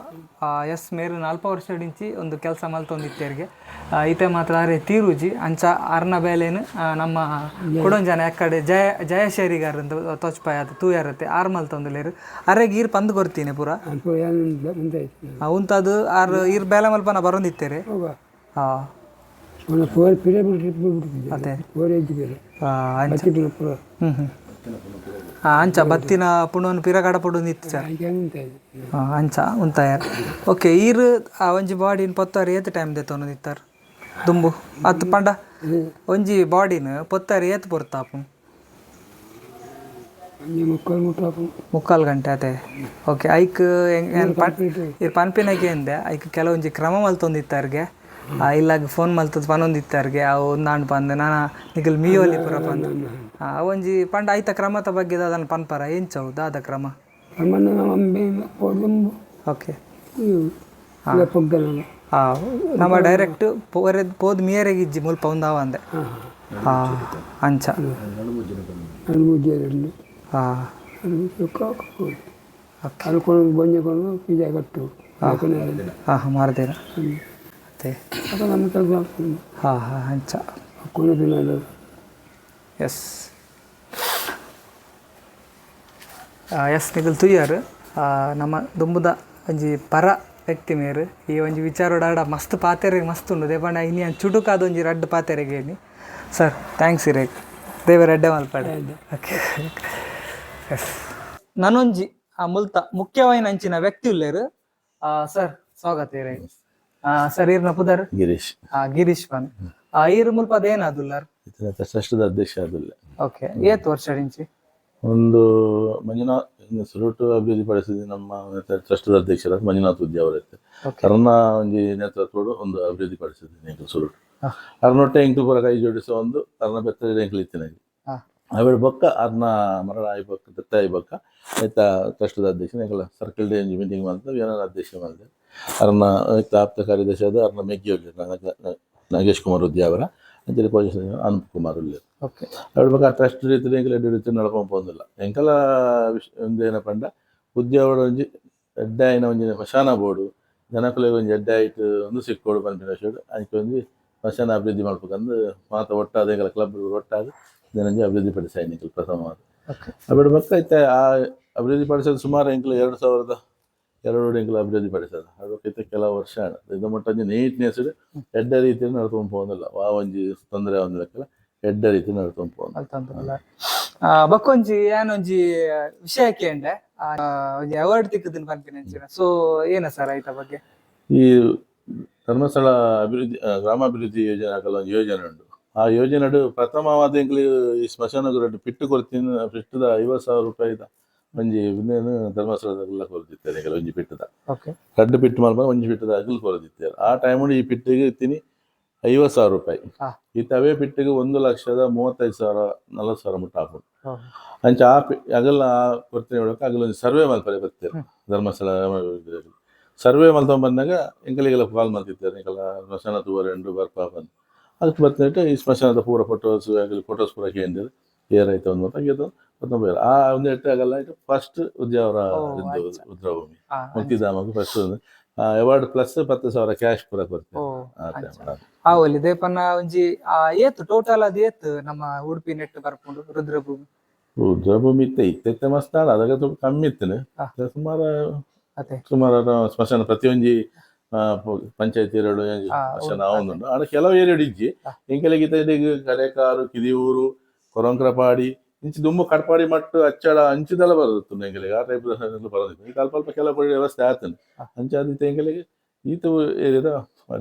[SPEAKER 2] ಎಸ್ ಮೇರು 40 ವರ್ಷ ಡಿಂಚಿ ಒಂದು ಕೆಲಸ ಮಲ್ತೊಂದಿತ್ತೇರ್ಗೆ ಈತೆ ಮಾತ್ರ ತೀರುಜಿ ಅಂಚ ಅರ್ನ ಬೇಲೇನು ನಮ್ಮ ಕುಡೊಂಜನ ಯಾಕಡೆ ಜಯಶೇರಿಗಾರಂತ ತೊಚ್ಪಾಯ ಅದು ತೂಯಾರತ್ತೆ ಆರ್ ಮಲ್ತೊಂದುಲೇರು ಅರೆಗೆ ಈರ್ ಪಂದ್ ಕೊರ್ತೀನಿ ಪೂರ ಉಂತದು ಆರ್ ಈರ್ ಬೇಲೆ ಮಲ್ಪನ ಬರೋಂದಿತ್ತೇರೆ ಅದೇ ಅಂಚ ಬತ್ತಿನ ಪುಣನ್ ಪಿರಗಡ ಪುಡುಂದಿತ್ತು ಸರ್ ಅಂಚ ಉಂತಾಯರ್ ಓಕೆ ಈರ್ ಒಂಜಿ ಬಾಡಿನ ಪೊತ್ತಾರು ಏತ್ ಟೈಮ್ ದೆತ್ತೊಂದಿತ್ತಾರ ದುಂಬು ಅತ್ ಪಂಡ ಒಂಜಿ ಬಾಡಿನ ಪೊತ್ತಾರು ಏತ್ ಪೊರ್ತಾಪು 3 ಗಂಟೆ ಅದೇ ಓಕೆ ಐಕ್ ಇರ್ ಪನ್ಪಿನಾಗೆ ಅಂದೆ ಐಕ್ ಕೆಲವೊಂಜಿ ಕ್ರಮ ಮಲ್ತೊಂದಿತ್ತಾರ್ಗೆ ಇಲ್ಲಾಗ ಫೋನ್ ಮಲ್ತದ ಪನೊಂದಿತ್ತಾರ್ಗೆ ಅವು ಒಂದಾಂಡ್ ಪಂದೆ ನಾನು ನಿಖಿಲ್ ಮೀಯೋಲಿ ಪುರ ಪಂದ್ ಒಂಜಿ ಪಂಡ ಐತ ಕ್ರಮದ ಬಗ್ಗೆ ಅದನ್ನು ಪನ್ಪರ ಎಂಚವು ದಾದ ಕ್ರಮ ಓಕೆ ನಮ್ಮ ಡೈರೆಕ್ಟ್ ಪೋದ್ ಮಿಯರೆಗೆ ಇಜ್ಜಿ ಮುಲ್ಪ ಒಂದಾವ ಅಂದೆ ಅಂಚ ಮಾರ್ದೇರ ಅಂಚ ಎಸ್ ಎಸ್ ನಿಗಲ್ ತುಯ್ಯಾರು ನಮ್ಮ ದುಂಬುದ ಒಂಜಿ ಪರ ವ್ಯಕ್ತಿ ಮೇರು ಈ ಒಂಜಿ ವಿಚಾರೋಡ ಮಸ್ತ್ ಪಾತೆರೆಗೆ ಮಸ್ತ್ ಉಂಡು ದೇಪಂಡ ಇನಿ ಚುಟುಕಾದ ಒಂಜಿ ರಡ್ಡು ಪಾತೆರೆಗೆ ಏನಿ ಸರ್ ಥ್ಯಾಂಕ್ಸ್ ಇರೇಕ್ ದೇವ ರೆಡ್ಡೆ ಮಲ್ಪಾಡೆ ಓಕೆ ಎಸ್ ನನೊಂಜಿ ಮುಲ್ತ ಮುಖ್ಯವಾಯಿನ ಅಂಚಿನ ವ್ಯಕ್ತಿ ಉಲ್ಲೇರು ಸರ್ ಸ್ವಾಗತ ಇರೇ ಸರ್ ಈರ್ನ ಪುದರ್ ಗಿರೀಶ್ ಪನ್ ಈರು ಮುಲ್ಪದ ಏನಾದುಲ್ಲಾರ್
[SPEAKER 4] ಟ್ರಸ್ಟದ ಅಧ್ಯಕ್ಷ ಆದಿಲ್ಲ.
[SPEAKER 2] ಓಕೆ ಏತ್ ವರ್ಷ ಇಂಚಿ
[SPEAKER 4] ಒಂದು ಮಂಜುನಾಥ್ ಸುರುಟು ಅಭಿವೃದ್ಧಿ ಪಡಿಸಿದ ನಮ್ಮ ಟ್ರಸ್ಟದ ಅಧ್ಯಕ್ಷರಾದ ಮಂಜುನಾಥ್ ಉದ್ಯ ಅವರೈತೆ ಕರ್ನ ಒಂಜಿ ನೇತೃತ್ವಡು ಒಂದು ಅಭಿವೃದ್ಧಿ ಪಡಿಸಿದ್ದೀನಿ ಸುರುಟು ಅರ್ನೊಟ್ಟೆ ಎಂಕ್ಲು ಪೂರ ಕೈ ಜೋಡಿಸೋ ಒಂದು ಅರ್ನ ಬೆತ್ತ ಎಂಕ್ಲು ಇತ್ತಿನಾಗಿ ಅವಳ ಬೊಕ್ಕ ಅರ್ನ ಮರಳ ಆಯ್ ಬೊಕ್ಕ ದತ್ತ ಆಯ್ ಬೊಕ್ಕ ಆಯ್ತಾ ಟ್ರಸ್ಟದ ಅಧ್ಯಕ್ಷ ಎಂಕಲ ಸರ್ಕಲ್ ಡೇ ಮೀಟಿಂಗ್ ಮಾಡ್ತಾರೆ ಏನಾರ ಅಧ್ಯಕ್ಷ ಮಾಡಿದೆ ಅರ್ನ ಆಯ್ತಾ ಆಪ್ತ ಕಾರ್ಯದರ್ಶಿ ಆದ ಅರ್ನ ಮೆಗ್ಗಿ ಹೋಗ್ಲಿ ನಾಗೇಶ್ ಕುಮಾರ್ ಉದ್ಯ ಅವರ ಅಂಚನೆ ಪೊಸಿಷನ್ ಅನಂತ್ ಕುಮಾರ್ ಉಲ್ಲೆ
[SPEAKER 2] ಓಕೆ
[SPEAKER 4] ಅವಳ ಬಗ್ಗೆ ಆ ಟ್ರಸ್ಟ್ ರೀತಿಯಲ್ಲಿ ಎಂಕಲ್ ಎಡ್ಡೆ ರೀತಿ ನಡ್ಕೊಂಡು പോകുന്നിಲ್ಲ ಎಂಕಲ ಒಂದು ಏನಪ್ಪಂಡ ಉದ್ಯೋಗ ಒಂಜಿ ಎಡ್ಡೆ ಆಯ್ನ ಒಂಜಿ ಮಶಾನ ಬೋರ್ಡು ಜನಕುಲೆಗೆ ಒಂಜಿ ಎಡ್ಡೆ ಆಯ್ತು ಒಂದು ಸಿಕ್ಕೋಡು ಪಂಪಿನ ಶೋಡು ಅದಕ್ಕೆ ಒಂದು ಮಶಾನ ಅಭಿವೃದ್ಧಿ ಮಾಡ್ಬೇಕಂದು ಮಾತ ಒಟ್ಟಾದ ಎಂಕಲ ಕ್ಲಬ್ ಒಟ್ಟಾದ ಜನಂಜಿ ಅಭಿವೃದ್ಧಿ ಪಡಿಸಾಯಿ ಎಂಕಲ್ ಪ್ರಥಮವಾದ ಅವಳ ಬಗ್ಗೆ ಐತೆ ಆ ಅಭಿವೃದ್ಧಿ ಪಡಿಸೋದು ಸುಮಾರು ಎಂಕಲು 2002 ಎಂಕಲು ಅಭಿವೃದ್ಧಿ ಪಡಿಸೋದು ಅದಕ್ಕೆ ಕೆಲವು ವರ್ಷ ಇದು ಮಟ್ಟೊಂಜಿ ನೀಟ್ನೆಸ್ ಎಡ್ಡ ರೀತಿಯಲ್ಲಿ ನಡ್ಕೊಂಡು പോകുന്നിಲ್ಲ ಆ ಒಂಜಿ ತೊಂದರೆ ಒಂದಿಲ್ಲಕ್ಕೆಲ್ಲ ಎಡ್ಡ ರೀತಿ ನಡ್ಕೊಂಡು പോകുന്നു
[SPEAKER 2] ಬಕ್ಕೊಂಜಿ ಏನೊಂಜಿ ವಿಷಯಕ್ಕೆ ಅಂಡೆ ಒಂಜಿ ಅವಾರ್ಡ್ ತಿಕ್ಕದಿನ ಪನ್ಪಿನ ಸೊ ಏನ ಸರ್ ಐತ ಬಗ್ಗೆ
[SPEAKER 4] ಈ ಧರ್ಮಸ್ಥಳ ಅಭಿವೃದ್ಧಿ ಗ್ರಾಮಾಭಿವೃದ್ಧಿ ಯೋಜನೆ ಆಗಲ್ಲ ಒಂದು ಯೋಜನೆ ಉಂಟು ಆ ಯೋಜನೆ ಪ್ರಥಮವಾದ ಎಂಕ್ಲು ಈ ಸ್ಮಶಾನ ಗುರಡ್ಡು ಪಿಟ್ಟು ಕೊಡ್ತೀನಿ ಪಿಟ್ಟದ 50,000 ರೂಪಾಯಿದ ಒಂಜಿ ಇನ್ನೇನು ಧರ್ಮಸ್ಥಳದಲ್ಲ ಕೊರದಿತ್ತಾರೆ ಈಗ ಒಂಜಿ ಪಿಟ್ಟದ ರಡ್ಡು ಪಿಟ್ಟು ಮಾಡ್ಬಾರ ಒಂಜಿ ಪಿಟ್ಟದ ಅಗಲು ಕೊರದಿತ್ತಾರೆ ಆ ಟೈಮಲ್ಲಿ ಈ ಪಿಟ್ಟಿಗೆ ಇತ್ತೀನಿ 50,000 ರೂಪಾಯಿ ಈ ತವೇ ಪಿಟ್ಟಿಗೆ 1,35,000 40,000 ಮುಟ್ಟ ಹಾಕೊಂಡು ಅಂಚ ಆ ಅಗಲ ಕೊಡ್ತೀನಿ ಹೇಳಕ್ಕೆ ಅಗಲ ಒಂದು ಸರ್ವೆ ಮಲ್ಪರೆ ಬರ್ತಾರೆ ಧರ್ಮಸ್ಥಳ ಸರ್ವೆ ಮಲ್ತೊಂಡ್ ಬಂದಾಗ ಎಂಕಲಿಗೆಲ್ಲ ಕಾಲ್ ಮಾಡ್ತಿರ್ತಾರೆ ಎಂಕಲ ಸ್ಮಶಾನ ತೂವರೆಂಡು ಬರ್ಪ ಬಂದು ಅದಕ್ಕೆ ಬರ್ತಿಟ್ಟು ಈ ಸ್ಮಶಾನದ ಪೂರ ಫೋಟೋಸ್ ಆಗಲಿ ಫೋಟೋಸ್ ಪೂರ ಕೇಂದ್ರ ಏರಾಯ್ತು ಒಂದು ಮತ್ತೆ ಮತ್ತೊಂದು ಆ ಒಂದು ಎಟ್ಟೆ ಆಗಲ್ಲ ಇದು ಫಸ್ಟ್ ಉದ್ಯಾವರ ರುದ್ರಭೂಮಿ ಮುಕ್ತಿಧಾಮಕ್ಕೆ ಫಸ್ಟ್ ಅವಾರ್ಡ್ ಪ್ಲಸ್ 10,000 ಕ್ಯಾಶ್ ಪೂರ ಕೊಡ್ತಾರೆ
[SPEAKER 2] ಆವಲ್ಲಿ ದೇಪನ್ನ ಒಂಜಿ ಏತ್ ಟೋಟಲ್ ಅದ್ ಏತ್ ನಮ್ಮ ಉಡುಪಿ ನೆಟ್ ಬರ್ಕೊಂಡು
[SPEAKER 4] ರುದ್ರಭೂಮಿ ಇತ್ತೆ ಮಸ್ತ್ ಅದಕ್ಕೆ ಸ್ವಲ್ಪ ಕಮ್ಮಿ ಇತ್ತೇನೆ ಸುಮಾರು ಸ್ಮಶಾನ ಪ್ರತಿಯೊಂಜಿ ಪಂಚಾಯತಿ ಎರಡು ಸ್ಮಶಾನ ಅವನುಂಡು ಆಡ ಕೆಲವು ಏರಿಯಾ ಇಜ್ಜಿ ಎಂಕೆಲಗಿತ ಕರೆಕಾರು ಕಿದಿಯೂರು ಕೊರಂಕ್ರಪಾಡಿ ಇಂಚಿ ದುಂಬು ಕಟ್ಪಾಡಿ ಮಟ್ಟು ಅಚ್ಚಡ ಅಂಚಿದೆಲ್ಲ ಬರೋದು ಎಂಕೆಲಿಗೆ ಆ ಟೈಪ್ ಬರೋದಿತ್ತು ಈಗ ಅಲ್ಪ ಕೆಲವು ವ್ಯವಸ್ಥೆ ಆತನು ಅಂಚಾದಿತ್ತು ಎಂಕೆಲಿಗೆ ಈತ ಏರಿಯಾದ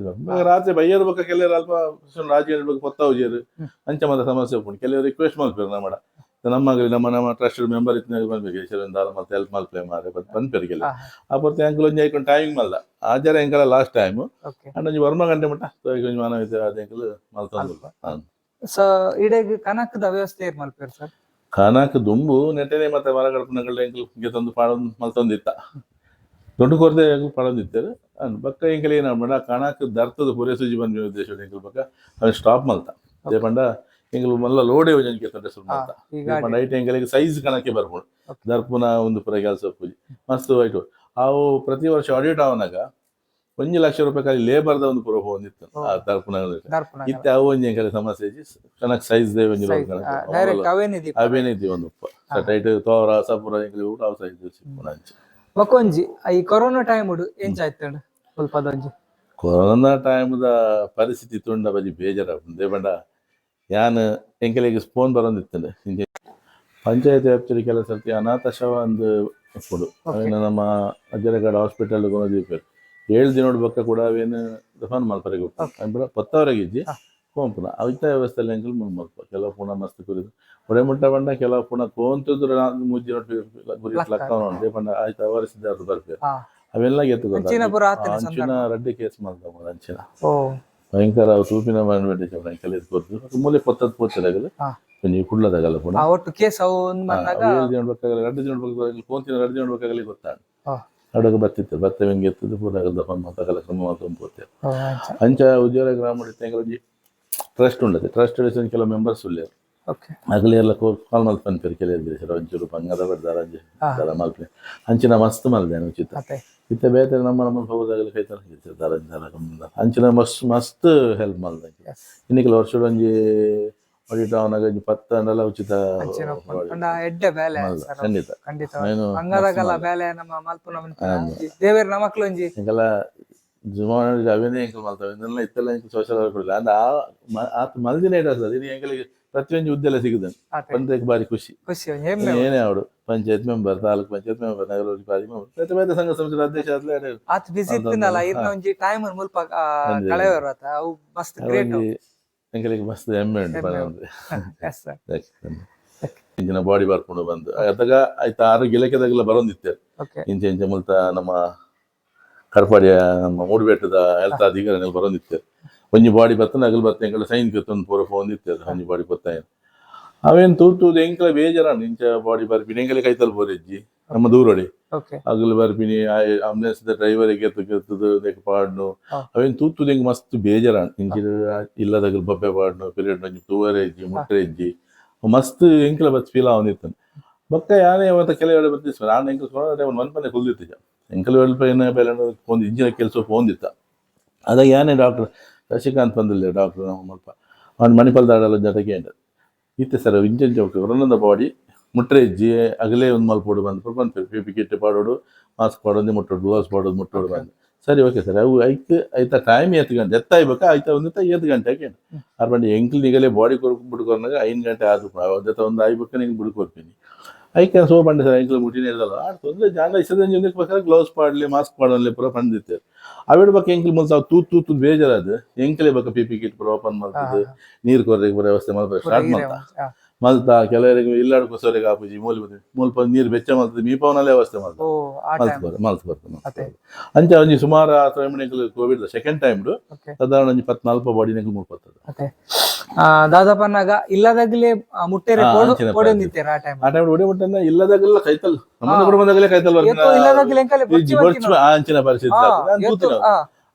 [SPEAKER 4] ರಾತ್ರಿ ಬೈಯದ ಬಗ್ಗೆ ಕೆಲವರು ಅಲ್ಪ ರಾಜ್ಯ ಬಗ್ಗೆ ಪೊತ್ತಾವುಜೇರು ಅಂಚ ಮದ ಸಮಸ್ಯೆ ಉಂಟು ಕೆಲವರು ರಿಕ್ವೆಸ್ಟ್ ಮಾಡ್ತಾರೆ ನಮ್ಮ ಟ್ರಸ್ಟ್ ಮೆಂಬರ್ ಇತ್ತು ಬಂದ್ಬೇಕು ಮತ್ತೆ ಹೆಲ್ಪ್ ಮಲ್ಪೆ ಮಾರೆ ಬಂದ್ಪೇರು ಕೆಲ ಆ ಪೊರ್ತು ಎಂಕಲ್ ಒಂಜಿ ಐಕೊಂಡು ಟೈಮಿಂಗ್ ಮಲ್ದ ಆಚಾರ ಎಂಕಲ ಲಾಸ್ಟ್ ಟೈಮ್ ಅಂಡ್ ಒಂಜಿ ವರ್ಮ ಗಂಟೆ ಮಟ್ಟ ಒಂಜಿ ಮಾನವೀಯತೆ ಅದ ಎಂಕಲ್ ಮಲ್ತೊಂದಿಲ್ಲ
[SPEAKER 2] ಸೊ ಇಡೆಗ್ ಕನಕದ ವ್ಯವಸ್ಥೆ ಏನ್ ಮಲ್ಪೇರು ಸರ್
[SPEAKER 4] ಕನಕ್ ದುಂಬು ನೆಟ್ಟನೆ ಮತ್ತೆ ಮರಗಡ್ಪುನಗಳ ಎಂಕಲ್ ತಂದು ಮಲ್ತೊಂದಿತ್ತ ದೊಡ್ಡ ಕೊರತೆ ಪಡೋದಿತ್ತೇರು ಬಕ್ಕ ಎಂಕಲ್ ಏನ್ ಮಾಡ ಕಣಕ್ ದರ್ತದ ಪೂರೈಸುಜಿ ಬಂದ ಉದ್ದೇಶ ಎಂಕಲ್ ಬಕ್ಕ ಅವ್ನು ಸ್ಟಾಪ್ ಮಲ್ತ ದೇಪಂಡ ಎಂಕಲ್ ಮಲ್ಲ ಲೋಡೆ ಯೋಜನೆಗೆ ತಂಡ ಸುರು ಮಲ್ತ ದೇಪಂಡ ಐಟ್ ಎಂಕಲಿಗೆ ಸೈಜ್ ಕಣಕ್ಕೆ ಬರ್ಬೋದು ದರ್ಪುನ ಒಂದು ಪುರ ಕೆಲಸ ಪೂಜಿ ಮಸ್ತ್ ಐಟು ಅವು ಪ್ರತಿ ವರ್ಷ ಆಡಿಟ್ ಅವನಾಗ 1,00,000 ರೂಪಾಯಿ ಖಾಲಿ ಲೇಬರ್ದ ಒಂದು ಪುರ ಹೋಗಿತ್ತು ಆ ದರ್ಪುನ ಇತ್ತೆ ಅವು ಒಂಜಿ ಎಂಕಲ್ ಸಮಸ್ಯೆ ಕಣಕ್ ಸೈಜ್ ದೇ ಒಂಜಿ ಅವೇನಿದ್ದಿ ಒಂದು ಟೈಟ್ ತೋರ ಸಪುರ ಎಂಕಲ್ ಊಟ ಅವು ಸೈಜ್ ಸಿಪ್ಪುನಂಚಿ
[SPEAKER 2] ಮಕ್ಕೊಂಜಿ ಈ ಕೊರೋನಾ ಟೈಮ್ ಎಂಚಾಯ್ತು ಸ್ವಲ್ಪದೊಂಜಿ
[SPEAKER 4] ಕೊರೋನಾ ಟೈಮ್ದ ಪರಿಸ್ಥಿತಿ ತುಂಡ ಬಜಿ ಬೇಜಾರ ದೇಪಂಡ ಯಾನ್ ಎಂಕಲಿಗೆ ಫೋನ್ ಬರೋದಿತ್ತಂಡೆ ಹಿಂಗೆ ಪಂಚಾಯತ್ ವ್ಯಾಪ್ತಿಯಲ್ಲಿ ಕೆಲಸ ಸರ್ತಿ ಅನಾಥ ಶವ ಒಂದು ಕೊಡು ಅವೇನು ನಮ್ಮ ಅಜ್ಜರಗಡ ಹಾಸ್ಪಿಟಲ್ ಕೊನೋದಿಪ್ಪೇರು 7 ದಿನ ಬೊಕ್ಕ ಕೂಡ ಅವೇನು ದಫನ್ ಮಲ್ಪರೆಗೆ ಹೋಗ್ತಾರೆ ಪತ್ತವರೆಗೆ ಇಜ್ಜಿ ಕೋಂಪುನ ಅವಿತ ವ್ಯವಸ್ಥೆಯಲ್ಲಿ ಎಂಕಲ್ ಮಲ್ಪ ಕೆಲವು ಪುಣ ಮಸ್ತ್ ಕುರಿದು ಹೊಡೆ ಮುಟ್ಟ ಬಂಡ ಕೆಲವು ಪುಣ ಕೋಂತಿದ್ರು ಮುಜ್ಜಿ ಗುರಿ ಲಕ್ಕ ನೋಡಿ ಪಂಡ ಆಯ್ತು ಅವರಿಸಿದ್ದಾರು ಬರ್ಪೇರು ಅವೆಲ್ಲ ಗೆತ್ತು ಅಂಚಿನ ರಡ್ಡಿ ಕೇಸ್ ಮಾಡ್ತಾ ಅಂಚಿನ ಭಯಂಕರ ತೂಪಿನ ಮಾಡ್ಬೇಡಿ ಎಂಕಲ್ ಎತ್ಕೊಡ್ತು ಮೂಲೆ ಪತ್ತದ ಪೋಚಲಾಗಲ್ಲ ಕೊಂಚ ಕುಳ್ಳದಾಗಲ್ಲ ಪುಣ
[SPEAKER 2] ಒಟ್ಟು ಕೇಸ್ ಅವು
[SPEAKER 4] 7 ದಿನ ಬೇಕಾಗಲ್ಲ 2 ದಿನ ಬೇಕಾಗಲ್ಲ ಕೋಂತಿನ 2 ದಿನ ಬೇಕಾಗಲಿ ಗೊತ್ತಾಗ ಅಡುಗೆ ಬತ್ತಿತ್ತು ಭತ್ತ ಹೆಂಗೆ ಎತ್ತದು ಪೂರಾಗಲ್ಲ ದಫನ್ ಮಾತಾಗಲ್ಲ ಕ್ರಮ ಮಾತೊಂದು ಅಂಚ ಉದ್ಯೋಗ ಗ್ರಾಮ ಒಂಜಿ ಟ್ರಸ್ಟ್ ಉಂಡದೆ ಟ್ರಸ್ಟ್ ಕೆಲವು ಮೆಂಬರ್ಸ್ ಉಳ್ಳೇರು ಅಗಲಿ ಎಲ್ಲ ಕಾಲ್ ಮಲ್ಪೆ ಅನ್ಪೇರು ಕೆಲವು ಒಂಚೂರು ಪಂಗದ ಬಡ್ದಾರ ಮಲ್ಪೆ ಅಂಚಿನ ಮಸ್ತ್ ಮಲ್ದೆ ಉಚಿತ ಇತ್ತ ಬೇರೆ ನಮ್ಮ ಹೋಗೋದಾಗಲಿ ಕೈತಾರೆ ದಾರ ಅಂಚಿನ ಮಸ್ತ್ ಹೆಲ್ಪ್ ಮಲ್ದ ಇನ್ನಿಕಲ ವರ್ಷ ಒಂಜಿ ಹೊಡಿಟ ಅವನಾಗ 10 ಅಂಡಲ ಉಚಿತ
[SPEAKER 2] ಅಂಚಿನ ಪಂಡ ಎಡ್ಡೆ ಬೇಲೆ
[SPEAKER 4] ಮಲ್ದ,
[SPEAKER 2] ಸರ್
[SPEAKER 4] ಖಂಡಿತ
[SPEAKER 2] ಖಂಡಿತ
[SPEAKER 4] ಏನು
[SPEAKER 2] ಅಂಗದಾಗಲ್ಲ ಬೇಲೆ ನಮ್ಮ ಮಲ್ಪುನ ದೇವೇರ್ ನಮಕ್ಲು ಒಂಜಿ
[SPEAKER 4] ಇಂಕಲ ಜುಮಾನ ಅವೇನೇ ಎಂಕಲ್ ಮಾಡ್ತಾವೆ ಇದನ್ನೆಲ್ಲ ಇತ್ತೆಲ್ಲ ಎಂಕಲ್ ಸೋಷಿಯಲ್ ವರ್ಕ್ ಕೊಡಲಿಲ್ಲ ಅಂದ್ರೆ ಆತ ಮಲ್ದಿನ ಇಡೋದು ಇದು ಎಂಕಲಿಗೆ ಪ್ರತಿಯೊಂದು ಉದ್ಯೋಗ ಸಿಗುದನ್ ಬಂದಕ್ಕೆ ಬಾರಿ ಖುಷಿ
[SPEAKER 2] ಖುಷಿ ಹೆಮ್ಮೆ
[SPEAKER 4] ಏನೇ ಅವಡು ಪಂಚಾಯತ್ ಮೆಂಬರ್ ತಾಲೂಕ್ ಪಂಚಾಯತ್ ಮೆಂಬರ್ ನಗರಾಭಿವೃದ್ಧಿ ಮೆಂಬರ್ ಬೇತೆ ಬೇತೆ ಸಂಘ ಸಂಸ್ಥೆ ಅಧ್ಯಕ್ಷ ಆದ್ಲೇ
[SPEAKER 2] ಆತ್ ಬಿಸಿ ಇತ್ತಿನಲ್ಲ ಇರ್ನ ಒಂಜಿ ಟೈಮ್ ಮುಲ್ಪ ಕಳೆಯವರು ಆತ ಅವು ಮಸ್ತ್ ಗ್ರೇಟ್
[SPEAKER 4] ಎಂಕಲಿಗೆ ಮಸ್ತ್ ಹೆಮ್ಮೆ ಉಂಟು ಬಂದ್ರೆ
[SPEAKER 2] ಎಸ್ ಸರ್
[SPEAKER 4] ಇಂಚಿನ ಬಾಡಿ ಬರ್ಕೊಂಡು ಬಂದು ಅದಾಗ ಆಯ್ತು ಆರೋಗ್ಯ ಇಲಾಖೆದಾಗೆಲ್ಲ ಬರೋದಿತ್ತೆ
[SPEAKER 2] ಓಕೆ
[SPEAKER 4] ಇಂಚೆ ಇಂಚೆ ಮುಲ್ತ ನಮ್ಮ ಕಡಪಾಡಿಯ ನಮ್ಮ ಮೂಡುಬೆಟ್ಟದ ಹೆಲ್ತ್ ಅಧಿಕಾರಿಗಳು ಬರೋದಿತ್ತೆ ಒಂಜಿ ಬಾಡಿ ಬರ್ತನ ಅಗಲ್ ಬರ್ತ ಎಂಕಲ ಸೈನ್ ಕಿತ್ತೊಂದು ಪೂರ ಹೊಂದಿತ್ತೆ ಒಂಜಿ ಬಾಡಿ ಗೊತ್ತಾಯ ಅವೇನು ತೂತುದು ಎಂಕಲ ಬೇಜಾರಾണ് ಇಂಚ ಬಾಡಿ ಬರ್ಪಿನಿ ಎಂಕಲೆ ಕೈತಲ್ ಬೋರೆಜ್ಜಿ ನಮ್ಮ ದೂರಡಿ
[SPEAKER 2] ಓಕೆ
[SPEAKER 4] ಅಗಲ್ ಬರ್ಪಿನಿ ಆಂಬುಲೆನ್ಸ್ ಡ್ರೈವರ್ ಗೆತ್ತದು ಪಾಡ್ನು ಅವೇನು ತೂತುದು ಎಂಕ್ ಮಸ್ತ್ ಬೇಜಾರಾണ് ಇಂಚ ಇಲ್ಲದಾಗಲ್ ಬಬ್ಬೆ ಪಾಡ್ನು ಪಿರಿಯಡ್ ಒಂಜಿ ತೂವರೆಜ್ಜಿ ಮುಟ್ರೆಜ್ಜಿ ಮಸ್ತ್ ಎಂಕಲ ಬಸ್ ಫೀಲ್ ಆವೊಂದಿತ್ತು ಬೊಕ್ಕ ಯಾನೇ ಅವತ್ತ ಕೆಲವೆಡೆ ಬರ್ತಿಸ್ ನಾನು ಎಂಕಲ್ ಒಂದು ಮನ್ಪನೆ ಕುಲ್ದಿತ್ತು ಎಂಕಲ್ ವೆಲ್ಪೇನ ಬೆಲೆ ಒಂದು ಇಂಜಿನ ಕೆಲಸ ಹೊಂದಿತ್ತ ಅದಾಗ ಯಾನೇ ಡಾಕ್ಟರ್ ಶಶಿಕಾಂತ್ ಬಂದಿಲ್ಲ ಡಾಕ್ಟರ್ ನಮ್ಮ ಮಲ್ಪ ಅವ್ನು ಮಣಿಪಾಲ್ ದಾಡಲ್ಲ ಜೊತೆಗೆ ಇತ್ತೆ ಸರ್ ಇಂಜನ್ ಚೌಕ ರನ್ನದ ಬಾಡಿ ಮುಟ್ರೆ ಇಜ್ಜಿ ಅಗಲೇ ಒಂದು ಮಲ್ಪೋಡು ಬಂದು ಬಂತು ಪಿ ಕಿಟ್ ಪಾಡೋಡು ಮಾಸ್ಕ್ ಪಾಡೋದು ಮುಟ್ಟೋಡು ಗ್ಲೌಸ್ ಪಾಡೋದು ಮುಟ್ಟೋಡು ಬಂದು ಸರಿ ಓಕೆ ಸರ್ ಅವು ಆಯ್ತಾ ಟೈಮ್ 7 ಗಂಟೆ ಎತ್ತಾಯ್ಬೇಕಾ ಆಯ್ತಾ ಒಂದು 7 ಗಂಟೆಗೆ ಅರ್ ಬಂದು ಎಂಕ್ಲು ನಿಗಲೇ ಬಾಡಿ ಬಿಡ್ಕೊಂಡಾಗ 5 ಗಂಟೆ ಆದ್ರು ಅವತ್ತ ಒಂದು ಆಯ್ಬೇಕಾ ನಿಂಗೆ ಬಿಡ್ಕೊಡ್ತೀನಿ ಐಕೆ ಸೋ ಬಂಡೆ ಸರ್ ಎಂಕ್ಲು ಮುಟ್ಟಿನೇ ಇರಲ್ಲ ತೊಂದರೆ ಜಾಗ ಇಸದಂಜಿ ಬೇಕಾದ್ರೆ ಗ್ಲೌಸ್ ಪಾಡಲಿ ಮಾಸ್ಕ್ ಪಾಡಲಿ ಪೂರ ಬಂದಿತ್ತೆ ಅವೇಡು ಬಗ್ಗೆ ಎಂಕ್ಲು ಮುಲ್ತ ತೂತು ಬೇಜಾರದು ಎಂಕ್ಲೆ ಬೇಕಾ ಪಿ ಕಿಟ್ ಪೂರ ಓಪನ್ ಮಾಡ್ತದೆ ನೀರು ಕೊರ್ರಿಗೆ ಪೂರ ವ್ಯವಸ್ಥೆ ಮಾಡ್ಬೇಕು ಸ್ಟಾರ್ಟ್ ಮಲ್ತಾ ಕೆಲವರಿಗೆ ಇಲ್ಲಾಡ್ಕೋಸೋರಿಗೆ ಆಪುಜಿ ಮೂಲ್ಪ ನೀರು ಬೆಚ್ಚ ಮಾಡ್ತದೆ ಮೀಪವನಲ್ಲೇ ವ್ಯವಸ್ಥೆ ಮಾಡ್ತದೆ ಮಲ್ತು ಬರ್ತದೆ ಅಂಚ ಒಂಜಿ ಸುಮಾರು ಆ ಟೈಮ್ನೆಗಳು ಕೋವಿಡ್ ಸೆಕೆಂಡ್ ಟೈಮ್ ಸಾಧಾರಣ ಒಂಜಿ 14 ಬಾಡಿ ನೆಗಳು ಮುಟ್ಪತ್ತದ
[SPEAKER 2] ದಾದಾಪನ್ನಾಗ ಇಲ್ಲದಾಗಲೇ ಮುಟ್ಟೆರೆ ಕೊಡೊಂದಿತ್ತೇರ ಆ ಟೈಮ್
[SPEAKER 4] ಒಡೆ ಮುಟ್ಟನ್ನ ಇಲ್ಲದಾಗಲ್ಲ ಕೈತಲ್ ನಮ್ಮ ಕುಟುಂಬದಾಗಲೇ ಕೈತಲ್ ಅಂಚಿನ ಪರಿಸ್ಥಿತಿ